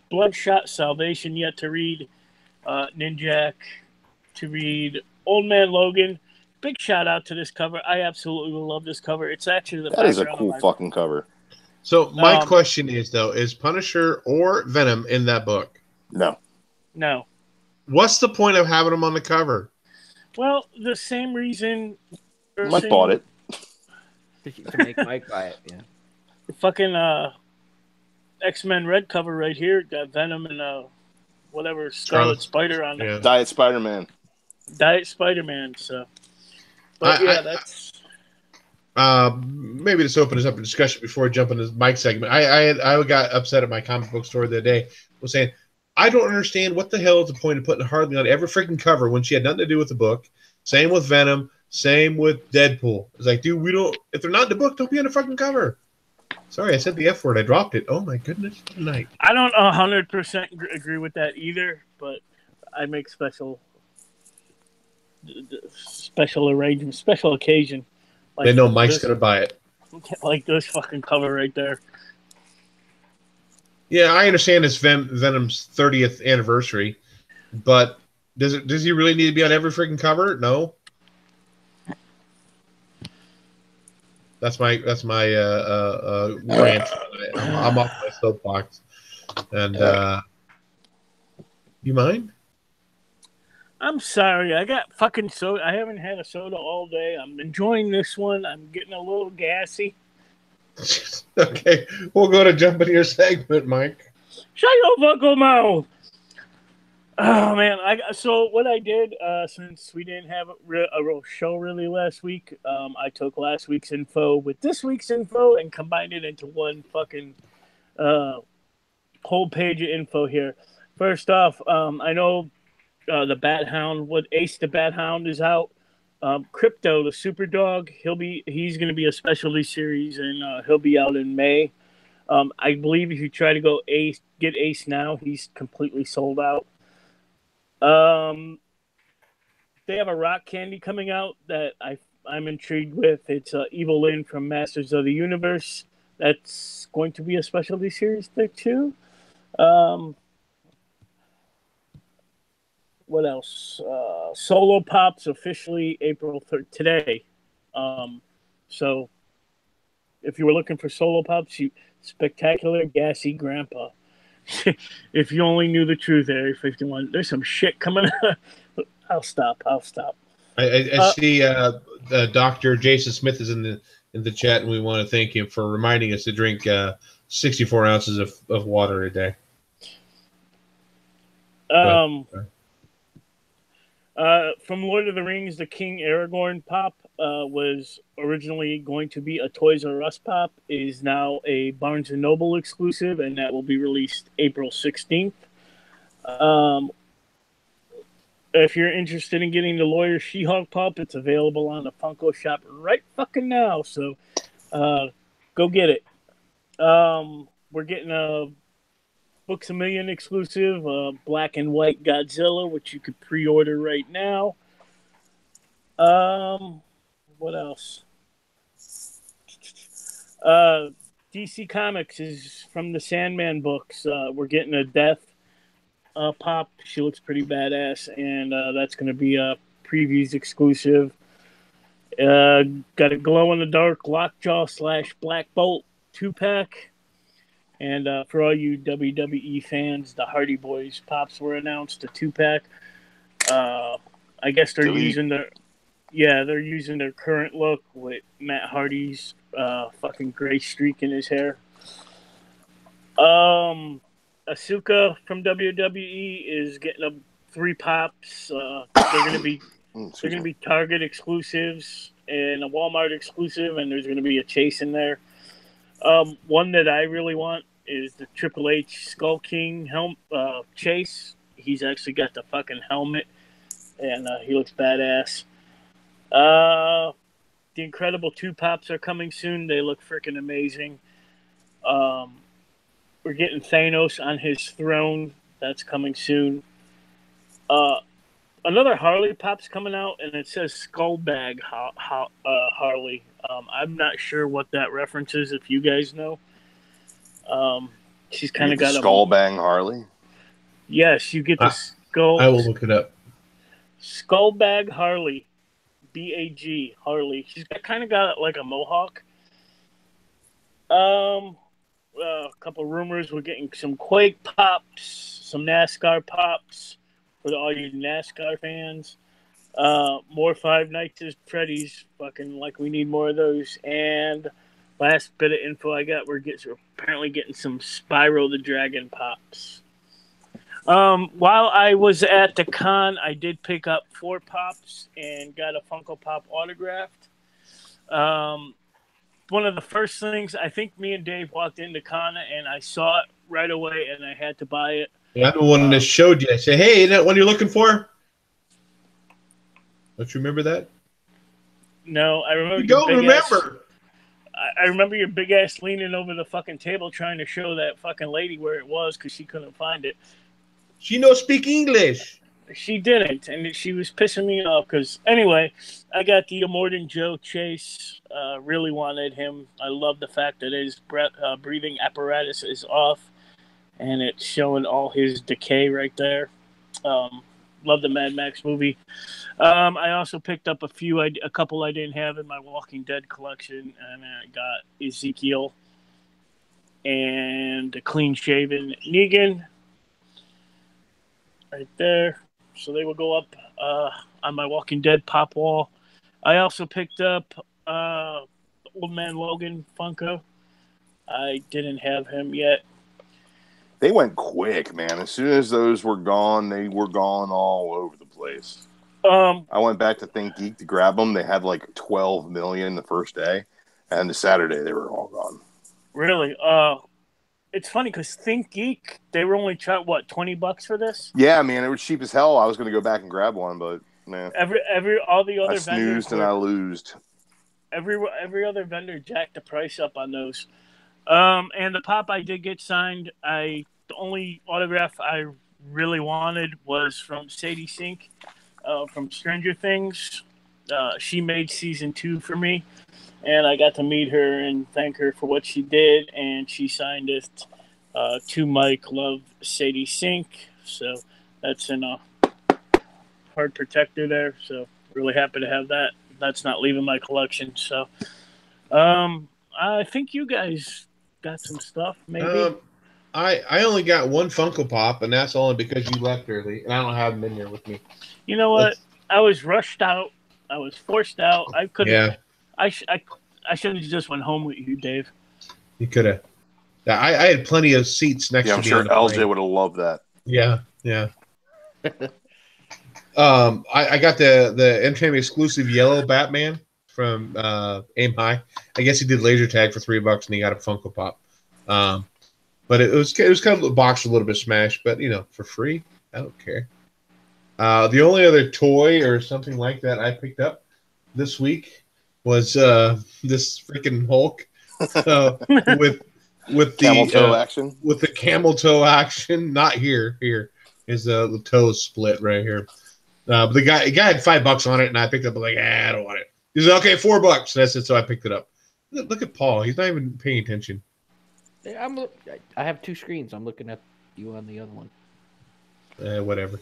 Bloodshot Salvation yet to read, Ninjak to read, Old Man Logan. Big shout out to this cover. I absolutely love this cover. It's actually that is a cool fucking cover. So my question is, though, is Punisher or Venom in that book? No. What's the point of having them on the cover? Well, the same reason. Mike bought it. To make Mike buy it, yeah. The fucking X-Men Red cover right here got Venom and whatever Scarlet Spider on it. Yeah. Diet Spider-Man. So, but that's. Maybe this opens up a discussion before I jump into Mike's segment. I got upset at my comic book store the other day. Was saying, I don't understand what the hell is the point of putting Harley on every freaking cover when she had nothing to do with the book. Same with Venom. Same with Deadpool. It's like, dude, we don't. If they're not in the book, don't be on the fucking cover. Sorry, I said the F word. I dropped it. Oh my goodness, tonight. I don't 100% agree with that either, but I make special arrangements, special occasion. Like they know Mike's gonna buy it. Like this fucking cover right there. Yeah, I understand it's Venom's 30th anniversary, but does he really need to be on every freaking cover? No. That's my rant. I'm off my soapbox. And you mind? I'm sorry. I got fucking soda. I haven't had a soda all day. I'm enjoying this one. I'm getting a little gassy. Okay, we'll go to jump into your segment, Mike. Shut your fucking mouth. Oh man, so what I did since we didn't have a real show really last week, I took last week's info with this week's info and combined it into one fucking whole page of info here. First off, I know the Bat Hound, Ace the Bat Hound is out. Crypto, the Super Dog, he's going to be a specialty series and he'll be out in May. I believe if you try to go get Ace now, he's completely sold out. They have a rock candy coming out that I'm intrigued with. It's Evil Lyn from Masters of the Universe. That's going to be a specialty series there too. What else? Solo Pops officially April 3rd today. So if you were looking for Solo Pops, Spectacular Gassy Grandpa. If you only knew the truth, Area 51. There's some shit coming up. I'll stop. I see Dr. Jason Smith is in the chat, and we want to thank him for reminding us to drink 64 ounces of water a day. From Lord of the Rings, the King Aragorn pop was originally going to be a Toys R Us pop, is now a Barnes & Noble exclusive, and that will be released April 16th. If you're interested in getting the Lawyer She-Hulk pop, it's available on the Funko shop right fucking now, so go get it. We're getting a Books A Million exclusive, Black and White Godzilla, which you could pre-order right now. What else? DC Comics is from the Sandman books. We're getting a Death pop. She looks pretty badass, and that's going to be a previews exclusive. Got a glow-in-the-dark Lockjaw / Black Bolt 2-pack. And for all you WWE fans, the Hardy Boys pops were announced, a 2-pack. I guess they're using their current look with Matt Hardy's fucking gray streak in his hair. Asuka from WWE is getting 3 pops. They're gonna be Target exclusives and a Walmart exclusive, and there's gonna be a chase in there. One that I really want is the Triple H Skull King Chase. He's actually got the fucking helmet, and he looks badass. The Incredible 2 Pops are coming soon. They look freaking amazing. We're getting Thanos on his throne. That's coming soon. Another Harley Pop's coming out, and it says Skullbag Harley. I'm not sure what that reference is, if you guys know. She's kind of got a Skullbang Harley. Yes, you get the skull. I will look it up. Skullbag Harley, BAG Harley. She's kind of got like a mohawk. A couple rumors. We're getting some Quake pops, some NASCAR pops for all you NASCAR fans. More Five Nights at Freddy's. Fucking like we need more of those. And last bit of info I got, we're apparently getting some Spyro the Dragon pops. While I was at the con, I did pick up 4 pops and got a Funko Pop autographed. One of the first things, I think me and Dave walked into con and I saw it right away and I had to buy it. Yeah, I'm the one that showed you. I said, hey, isn't that one you're looking for? Don't you remember that? No, I remember. You don't remember. I remember your big ass leaning over the fucking table trying to show that fucking lady where it was because she couldn't find it. She don't speak English. She didn't, and she was pissing me off because, anyway, I got the Immortan Joe Chase. Really wanted him. I love the fact that his breathing apparatus is off, and it's showing all his decay right there. Love the Mad Max movie. I also picked up a couple I didn't have in my Walking Dead collection, and I got Ezekiel and a clean-shaven Negan right there. So they will go up on my Walking Dead pop wall. I also picked up Old Man Logan Funko. I didn't have him yet. They went quick, man. As soon as those were gone, they were gone all over the place. I went back to Think Geek to grab them. They had like 12 million the first day, and the Saturday they were all gone. Really? It's funny because Think Geek, they were only $20 for this. Yeah, I mean, it was cheap as hell. I was going to go back and grab one, but man, all the other I snoozed and I losed. Every other vendor jacked the price up on those. And the pop I did get signed. The only autograph I really wanted was from Sadie Sink from Stranger Things. She made season 2 for me, and I got to meet her and thank her for what she did, and she signed it to Mike, love Sadie Sink. So that's in a hard protector there. So really happy to have that. That's not leaving my collection. So I think you guys got some stuff, maybe. I only got one Funko Pop, and that's only because you left early, and I don't have them in here with me. You know what? I was rushed out. I was forced out. I couldn't. Yeah. I should have just went home with you, Dave. You could have. I had plenty of seats next to me. I'm sure LJ would have loved that. Yeah. I got the MTM exclusive yellow Batman from Aim High. I guess he did laser tag for $3 and he got a Funko Pop. But it was kind of the box a little bit smashed, but for free, I don't care. The only other toy or something like that I picked up this week was this freaking Hulk with the camel toe action. With the camel toe action, not here. Here is the toes split right here. But the guy had $5 on it, and I picked it up. I'm like, I don't want it. He's like, okay, $4. That's it. So I picked it up. Look at Paul. He's not even paying attention. I have 2 screens. I'm looking at you on the other one. Whatever.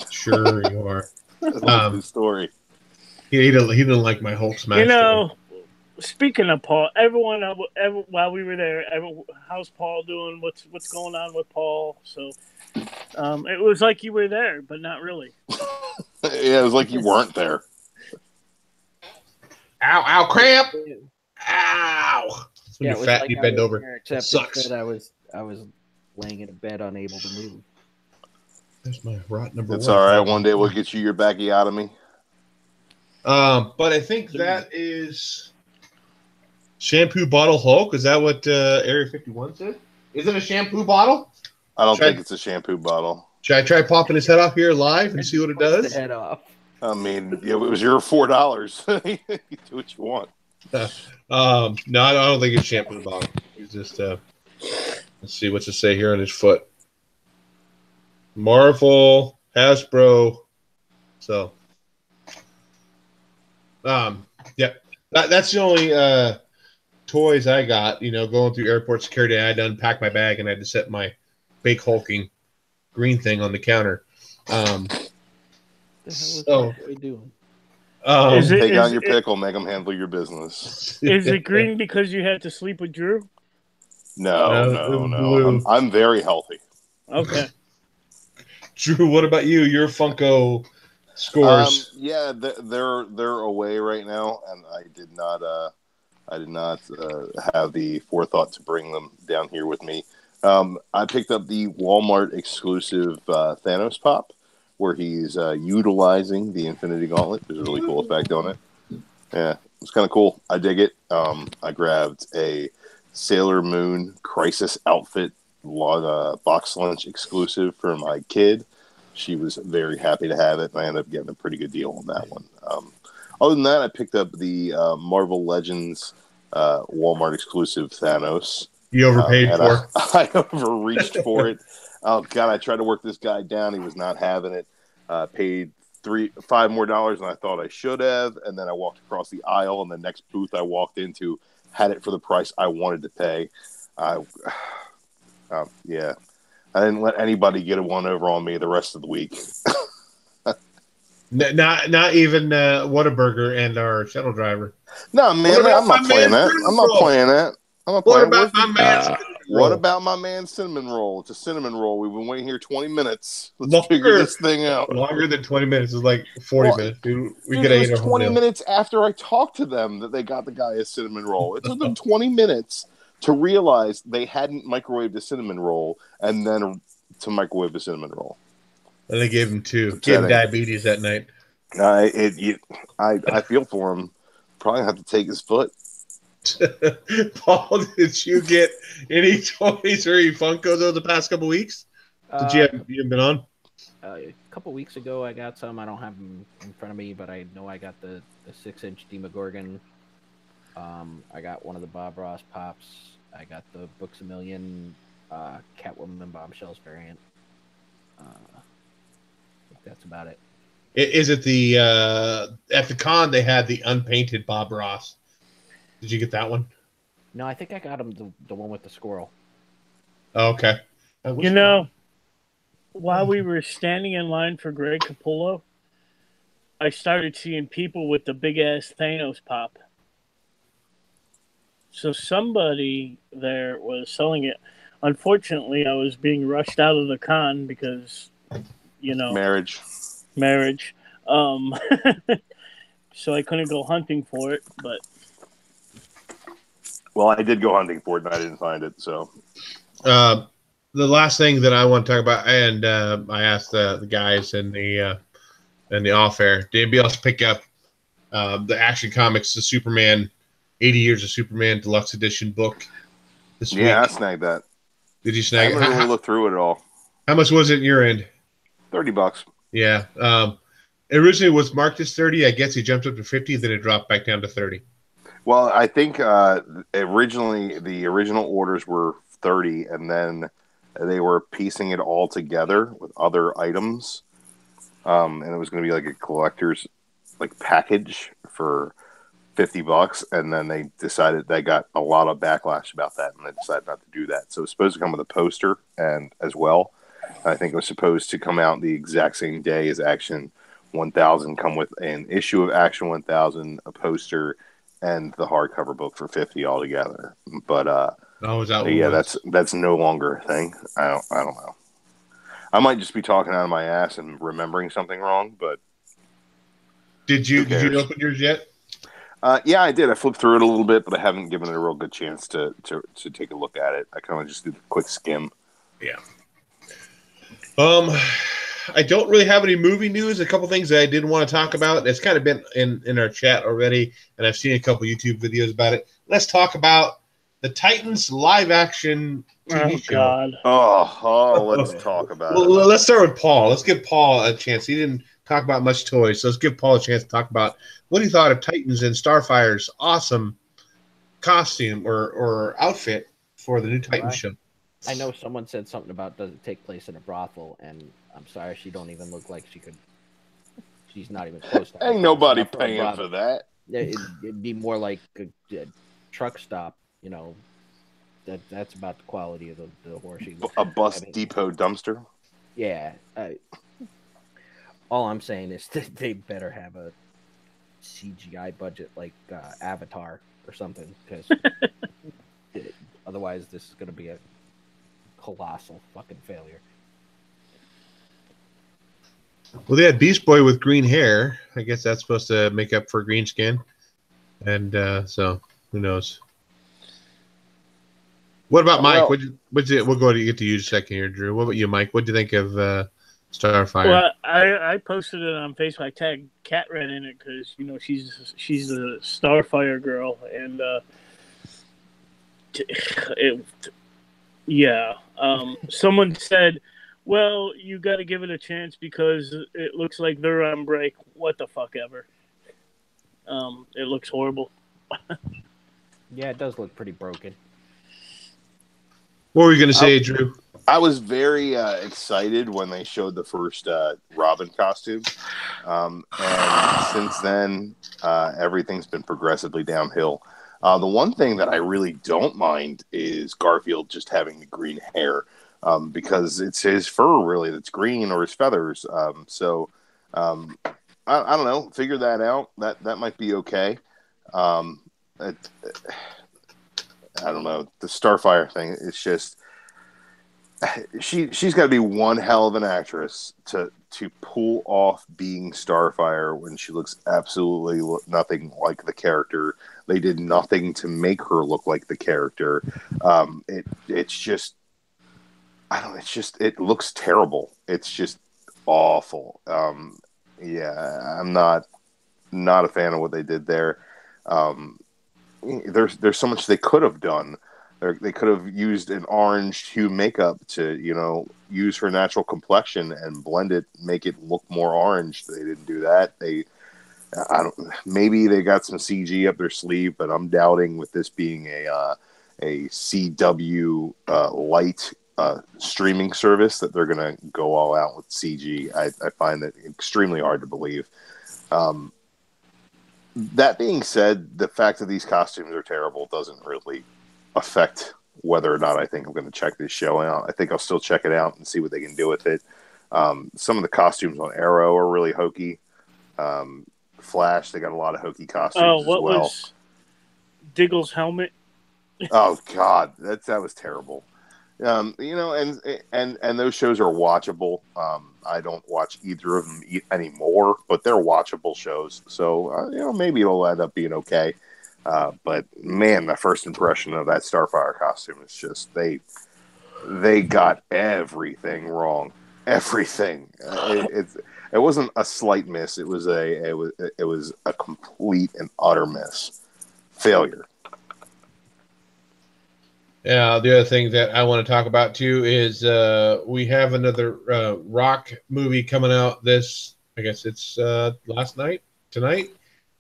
Sure you are. That's the story. He didn't like my Hulk smash. Speaking of Paul, everyone while we were there, how's Paul doing? What's going on with Paul? So it was like you were there, but not really. Yeah, it was like you weren't there. Ow, cramp! Ow! When you're fat, you bend over. Except sucks. I was laying in a bed, unable to move. There's my rot number 1. It's all right. One day we'll get you your backiotomy. But I think that is shampoo bottle Hulk. Is that what Area 51 said? Is it a shampoo bottle? I don't think it's a shampoo bottle. Should I try popping his head off here live and see what it does? The head off. I mean, it was your $4. You do what you want. No, I don't think it's shampoo bottle. It's just let's see what's it say here on his foot. Marvel, Hasbro. So, yeah, that's the only toys I got. You know, going through airport security, I had to unpack my bag and I had to set my fake hulking green thing on the counter. What are we doing? Take out your pickle, make them handle your business. Is it green because you had to sleep with Drew? No. I'm very healthy. Okay. Drew, what about you? Your Funko scores? Yeah, they're away right now, and I did not have the forethought to bring them down here with me. I picked up the Walmart exclusive Thanos pop, where he's utilizing the Infinity Gauntlet. There's a really cool effect on it. Yeah, it's kind of cool. I dig it. I grabbed a Sailor Moon Crisis outfit box lunch exclusive for my kid. She was very happy to have it, and I ended up getting a pretty good deal on that one. Other than that, I picked up the Marvel Legends Walmart exclusive Thanos. You overpaid for it. I overreached for it. Oh, God, I tried to work this guy down. He was not having it. Paid $5 more than I thought I should have, and then I walked across the aisle, and the next booth I walked into had it for the price I wanted to pay. Yeah. I didn't let anybody get a one over on me the rest of the week. Not even Whataburger and our shuttle driver. No, man, I'm not playing that. I'm not playing that. What about my man? What about my man cinnamon roll? It's a cinnamon roll. We've been waiting here 20 minutes. Let's figure this thing out. Longer than 20 minutes is like 40 minutes. Dude, it was 20 minutes after I talked to them that they got the guy a cinnamon roll. It took them 20 minutes to realize they hadn't microwaved a cinnamon roll and then to microwave a cinnamon roll. And they gave him two. Gave him diabetes that night. I feel for him. Probably have to take his foot. Paul, did you get any toys or any Funkos over the past couple weeks? You haven't been on? A couple weeks ago, I got some. I don't have them in front of me, but I know I got the 6-inch Demogorgon. I got one of the Bob Ross pops. I got the Books A Million Catwoman and Bombshells variant. I think that's about it. Is it the at the con they had the unpainted Bob Ross? Did you get that one? No, I think I got him the one with the squirrel. Oh, okay. You know, while we were standing in line for Greg Capullo, I started seeing people with the big ass Thanos pop. So somebody there was selling it. Unfortunately, I was being rushed out of the con because, you know, marriage. So I couldn't go hunting for it, but. Well, I did go hunting for it, and I didn't find it. So, the last thing that I want to talk about, and I asked the guys in the off air, did anybody else pick up the Action Comics, the Superman, 80 Years of Superman Deluxe Edition book this week? Yeah, I snagged that. Did you snag it? I haven't really looked through it at all. How much was it in your end? $30. Yeah. Originally it was marked as 30. I guess it jumped up to 50, then it dropped back down to 30. Well, I think originally the original orders were 30, and then they were piecing it all together with other items, and it was going to be like a collector's package for $50, and then they decided they got a lot of backlash about that, and they decided not to do that. So it was supposed to come with a poster and as well. I think it was supposed to come out the exact same day as Action 1000, come with an issue of Action 1000, a poster, and the hardcover book for $50 altogether. But that's no longer a thing. I don't know. I might just be talking out of my ass and remembering something wrong, but did you open yours yet? Yeah, I did. I flipped through it a little bit, but I haven't given it a real good chance to take a look at it. I kind of just did a quick skim. Yeah. I don't really have any movie news. A couple things that I did want to talk about. It's kind of been in our chat already, and I've seen a couple YouTube videos about it. Let's talk about the Titans live action TV show. God. Let's talk about it. Well, let's start with Paul. Let's give Paul a chance. He didn't talk about much toys, so let's give Paul a chance to talk about what he thought of Titans and Starfire's awesome costume or outfit for the new Titans show. I know someone said something about does it take place in a brothel, and I'm sorry, she don't even look like she could. She's not even close to. Ain't nobody paying for that. It'd be more like a truck stop, you know. That's about the quality of the horse. A bus depot dumpster. Yeah. All I'm saying is that they better have a CGI budget like Avatar or something, because otherwise this is going to be a colossal fucking failure. Well, they had Beast Boy with green hair. I guess that's supposed to make up for green skin, and so who knows. What about Mike? We'll go to get to you in a second here, Drew. What about you, Mike? What do you think of Starfire? Well, I posted it on Facebook. I tagged Cat Red in it because she's a Starfire girl, and someone said, "Well, you got to give it a chance because it looks like they're on break." What the fuck ever. It looks horrible. Yeah, it does look pretty broken. What were you going to say, Drew? I was very excited when they showed the first Robin costume. And since then, everything's been progressively downhill. The one thing that I really don't mind is Garfield just having the green hair, because it's his fur, really, that's green, or his feathers. I don't know. Figure that out. That might be okay. I don't know. The Starfire thing, it's just she's got to be one hell of an actress to pull off being Starfire when she looks absolutely nothing like the character. They did nothing to make her look like the character. It's just it looks terrible. It's just awful. Yeah, I'm not a fan of what they did there. There's so much they could have done. They could have used an orange hue makeup to, use her natural complexion and blend it, make it look more orange. They didn't do that. Maybe they got some CG up their sleeve, but I'm doubting with this being a CW light streaming service that they're going to go all out with CG. I find that extremely hard to believe. That being said, the fact that these costumes are terrible doesn't really affect whether or not I think I'm going to check this show out. I think I'll still check it out and see what they can do with it. Some of the costumes on Arrow are really hokey. Flash, they got a lot of hokey costumes as well. Was Diggle's helmet? Oh God, that was terrible. And those shows are watchable. I don't watch either of them anymore, but they're watchable shows. So, maybe it'll end up being okay. But man, the first impression of that Starfire costume is just, they got everything wrong. Everything. It wasn't a slight miss. It was a complete and utter miss. Failure. Yeah, the other thing that I want to talk about too is we have another Rock movie coming out I guess it's tonight.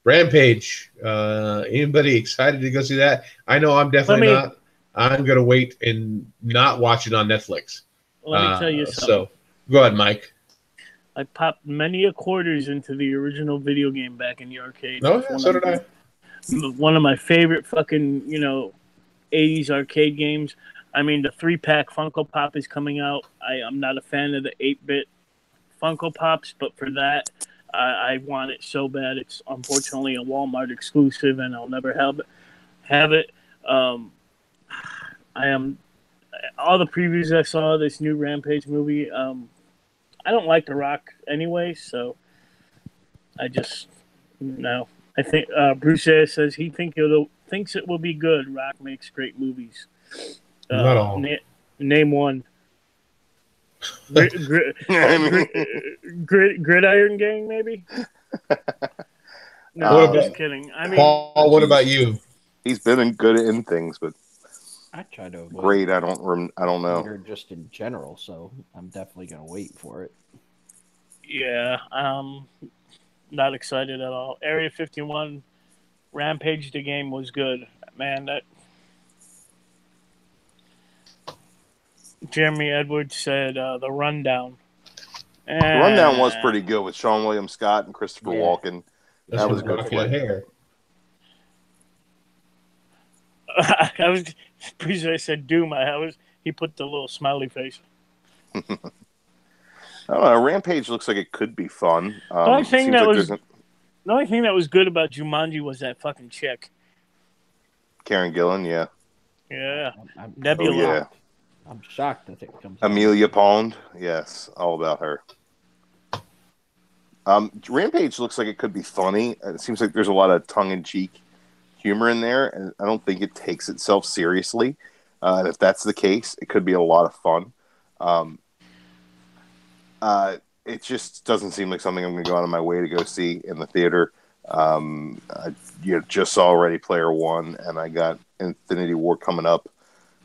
Rampage. Anybody excited to go see that? I know I'm definitely not. I'm going to wait and not watch it on Netflix. Let me tell you something. So, go ahead, Mike. I popped many a quarters into the original video game back in the arcade. Oh, yeah, so did I. One of my favorite fucking, 80s arcade games. I mean, the 3-pack Funko Pop is coming out. I'm not a fan of the 8-bit Funko Pops, but for that, I want it so bad. It's unfortunately a Walmart exclusive, and I'll never have it. I am all the previews I saw this new Rampage movie. I don't like The Rock anyway, so I just no. I think Bruce Ayers says he thinks it will be good. Rock makes great movies. Not all. Name one. Gridiron Gang, maybe? No, I'm just kidding. I mean, Paul, what about you? He's been good in things, but I try to avoid great. I don't know. theater just in general, so I'm definitely gonna wait for it. Yeah, not excited at all. Area 51 Rampage the game was good. Man, that Jeremy Edwards said the rundown. The rundown was pretty good with Sean William Scott and Christopher Walken. That's That was some good. bucket hair. I was pretty sure I said Doom. He put the little smiley face. I don't know. Rampage looks like it could be fun. The only thing that was good about Jumanji was that fucking chick. Karen Gillan, yeah. Yeah. I'm Nebula. Oh, yeah. I'm shocked that it comes. Amelia Pond, yes, all about her. Rampage looks like it could be funny. It seems like there's a lot of tongue-in-cheek humor in there, and I don't think it takes itself seriously. And if that's the case, it could be a lot of fun. It just doesn't seem like something I'm going to go out of my way to go see in the theater. I just saw Ready Player One, and I got Infinity War coming up.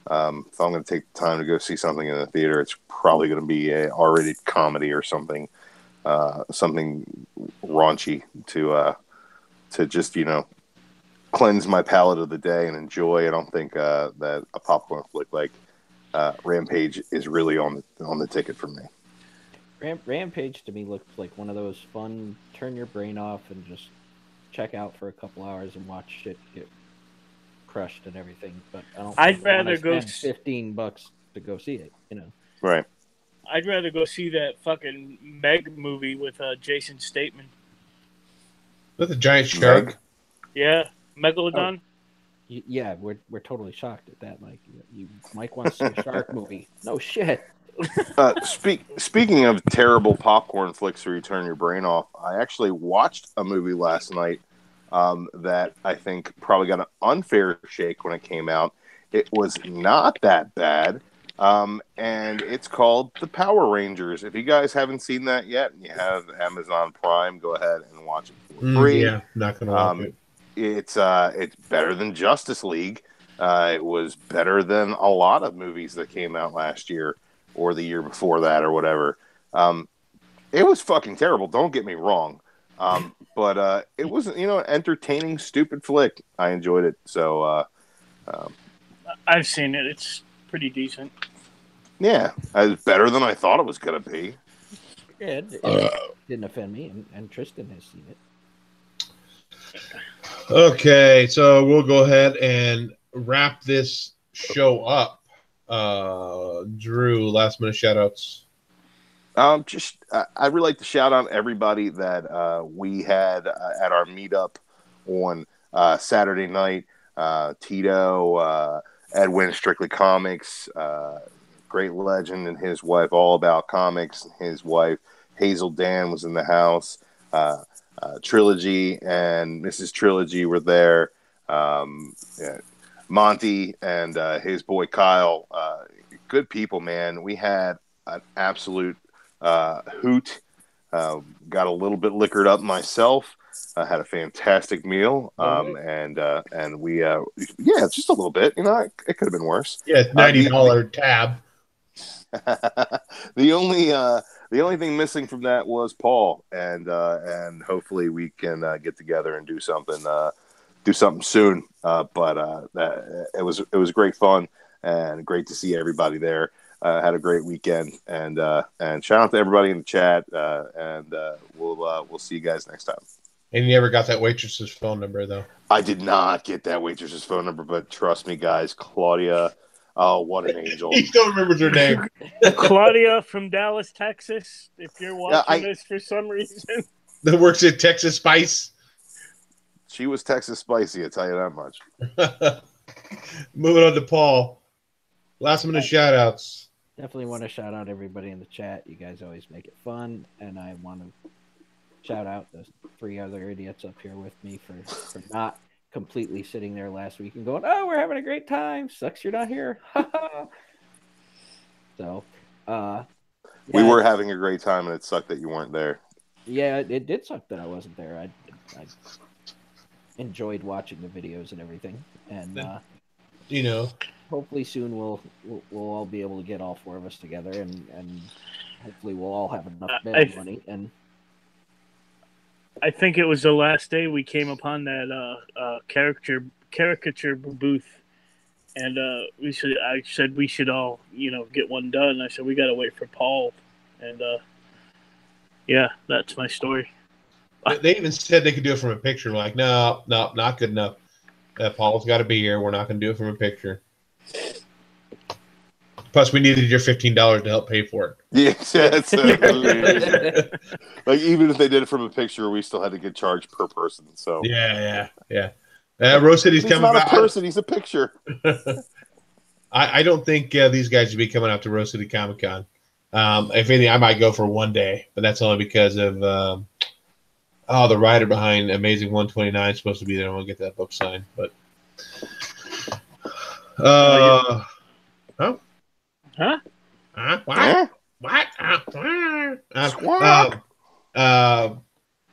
If I'm going to take the time to go see something in the theater, it's probably going to be a R-rated comedy or something raunchy to just cleanse my palate of the day and enjoy. I don't think that a popcorn flick like Rampage is really on the ticket for me. Rampage to me looked like one of those fun turn your brain off and just check out for a couple hours and watch shit get crushed and everything. But I'd rather go spend $15 to go see it. Right. I'd rather go see that fucking Meg movie with Jason Statham. With a giant shark. Meg? Yeah, Megalodon. Oh. Yeah, we're totally shocked at that, Mike. Mike wants to see a shark movie. No shit. Speaking of terrible popcorn flicks to turn your brain off, I actually watched a movie last night that I think probably got an unfair shake when it came out. It was not that bad, and it's called The Power Rangers. If you guys haven't seen that yet and you have Amazon Prime, go ahead and watch it for free. Yeah, not going to watch it. It's better than Justice League. It was better than a lot of movies that came out last year or the year before that or whatever. It was fucking terrible. Don't get me wrong. But it was, an entertaining, stupid flick. I enjoyed it. So I've seen it. It's pretty decent. Yeah, it's better than I thought it was going to be. Yeah, it didn't offend me, and Tristan has seen it. Okay, so we'll go ahead and wrap this show up. Drew, last minute shout outs. I'd really like to shout out everybody that we had at our meetup on Saturday night. Tito, Edwin, Strictly Comics, Great Legend and his wife, All About Comics, his wife, Hazel Dan was in the house. Trilogy and Mrs. Trilogy were there. Monty and his boy Kyle, good people, man. We had an absolute hoot. Got a little bit liquored up myself. Had a fantastic meal, and we just a little bit. It could have been worse. Yeah, $90 tab. The only thing missing from that was Paul, and hopefully we can get together and do something soon. But it was great fun and great to see everybody there. Had a great weekend, and shout out to everybody in the chat. And we'll see you guys next time. And you never got that waitress's phone number, though. I did not get that waitress's phone number, but trust me, guys, Claudia. Oh, what an angel! He still remembers her name. Claudia from Dallas, Texas. If you're watching this for some reason, that works at Texas Spice. She was Texas Spicy, I'll tell you that much. Moving on to Paul. Last minute shout outs. Definitely want to shout out everybody in the chat. You guys always make it fun. And I want to shout out the 3 other idiots up here with me for not completely sitting there last week and going, oh, we're having a great time. Sucks you're not here. So, we were having a great time, and it sucked that you weren't there. Yeah, it did suck that I wasn't there. I enjoyed watching the videos and everything. And hopefully soon we'll all be able to get all four of us together, and hopefully we'll all have enough bail money. And I think it was the last day we came upon that caricature booth, and I said we should all get one done. I said we got to wait for Paul, and yeah, that's my story. They even said they could do it from a picture. Like, no, not good enough. Paul's got to be here. We're not going to do it from a picture. Plus, we needed your $15 to help pay for it. Yes, like even if they did it from a picture, we still had to get charged per person. So yeah. Rose City's he's coming not back. a person; he's a picture. I don't think these guys would be coming out to Rose City Comic Con. If anything, I might go for one day, but that's only because of the writer behind Amazing 129 is supposed to be there. I want to get that book signed, but Huh? What?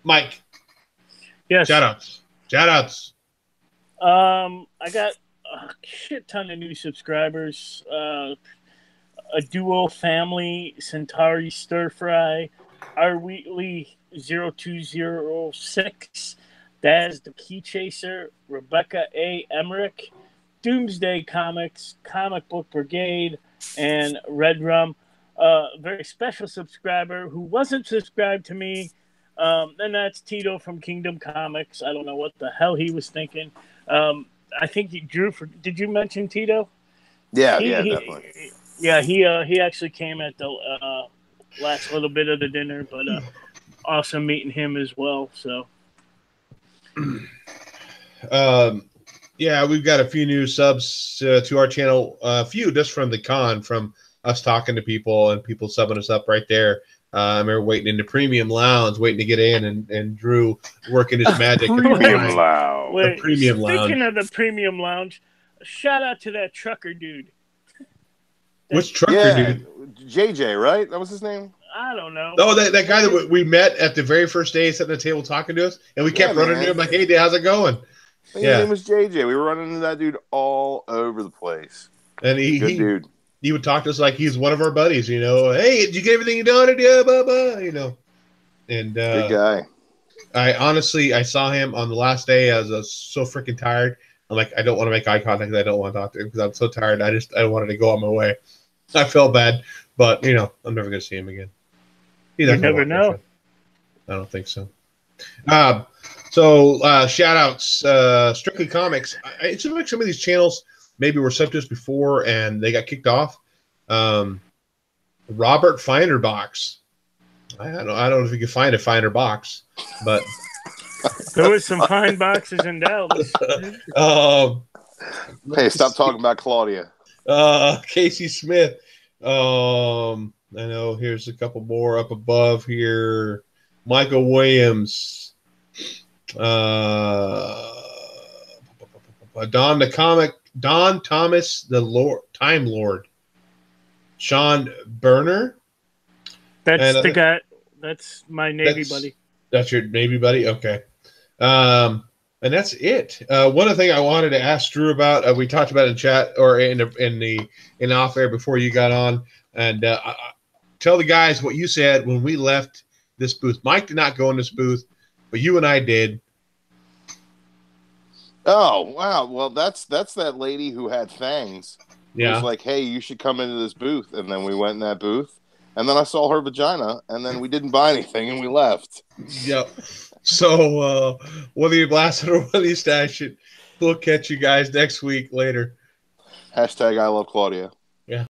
Mike. Yes. Shout outs. I got a shit ton of new subscribers. A Duo Family, Centauri Stir Fry, Our Wheatley 0206, Daz the Key Chaser, Rebecca A. Emmerich, Doomsday Comics, Comic Book Brigade, and Red Rum. A very special subscriber who wasn't subscribed to me, and that's Tito from Kingdom Comics. I don't know what the hell he was thinking. I think he drew for. Did you mention Tito? Yeah, definitely. Yeah, he actually came at the last little bit of the dinner, but awesome meeting him as well. So, yeah, we've got a few new subs to our channel. A few just from the con, from us talking to people and people subbing us up right there. We're waiting in the premium lounge, waiting to get in, and Drew working his magic. Premium lounge. wait, premium speaking lounge. of the premium lounge, shout out to that trucker dude. Which trucker dude? JJ, right? That was his name? I don't know. Oh, that guy that we met at the very first day, sitting at the table talking to us, and we kept running to him like, "Hey, dude, how's it going?" His name was JJ. We were running into that dude all over the place. And Good dude. He would talk to us like he's one of our buddies, Hey, did you get everything you done? Yeah, blah, blah, And good guy. I saw him on the last day. I was so freaking tired. I'm like, I don't want to make eye contact. I don't want to talk to him because I'm so tired. I wanted to go on my way. I felt bad, but I'm never going to see him again. You never know. I don't think so. So shout outs, Strictly Comics. It seems like some of these channels maybe were sent to us before and they got kicked off. Robert Finderbox. I don't know if you can find a Finder box, but there was some fine boxes in Dallas. Hey, stop talking about Claudia. Casey Smith. I know here's a couple more up above here. Michael Williams. Don Thomas, the Time Lord. Sean Berner. That's the guy. That's my Navy buddy. That's your Navy buddy? Okay. And that's it. One other thing I wanted to ask Drew about, we talked about in chat or in off air before you got on, and tell the guys what you said when we left this booth. Mike did not go in this booth, but you and I did. Oh wow! Well, that's that lady who had fangs. Yeah. It was like, hey, you should come into this booth, and then we went in that booth, and then I saw her vagina, and then we didn't buy anything, and we left. Yep. So whether you blast it or whether you stash it, we'll catch you guys next week later. # I love Claudia.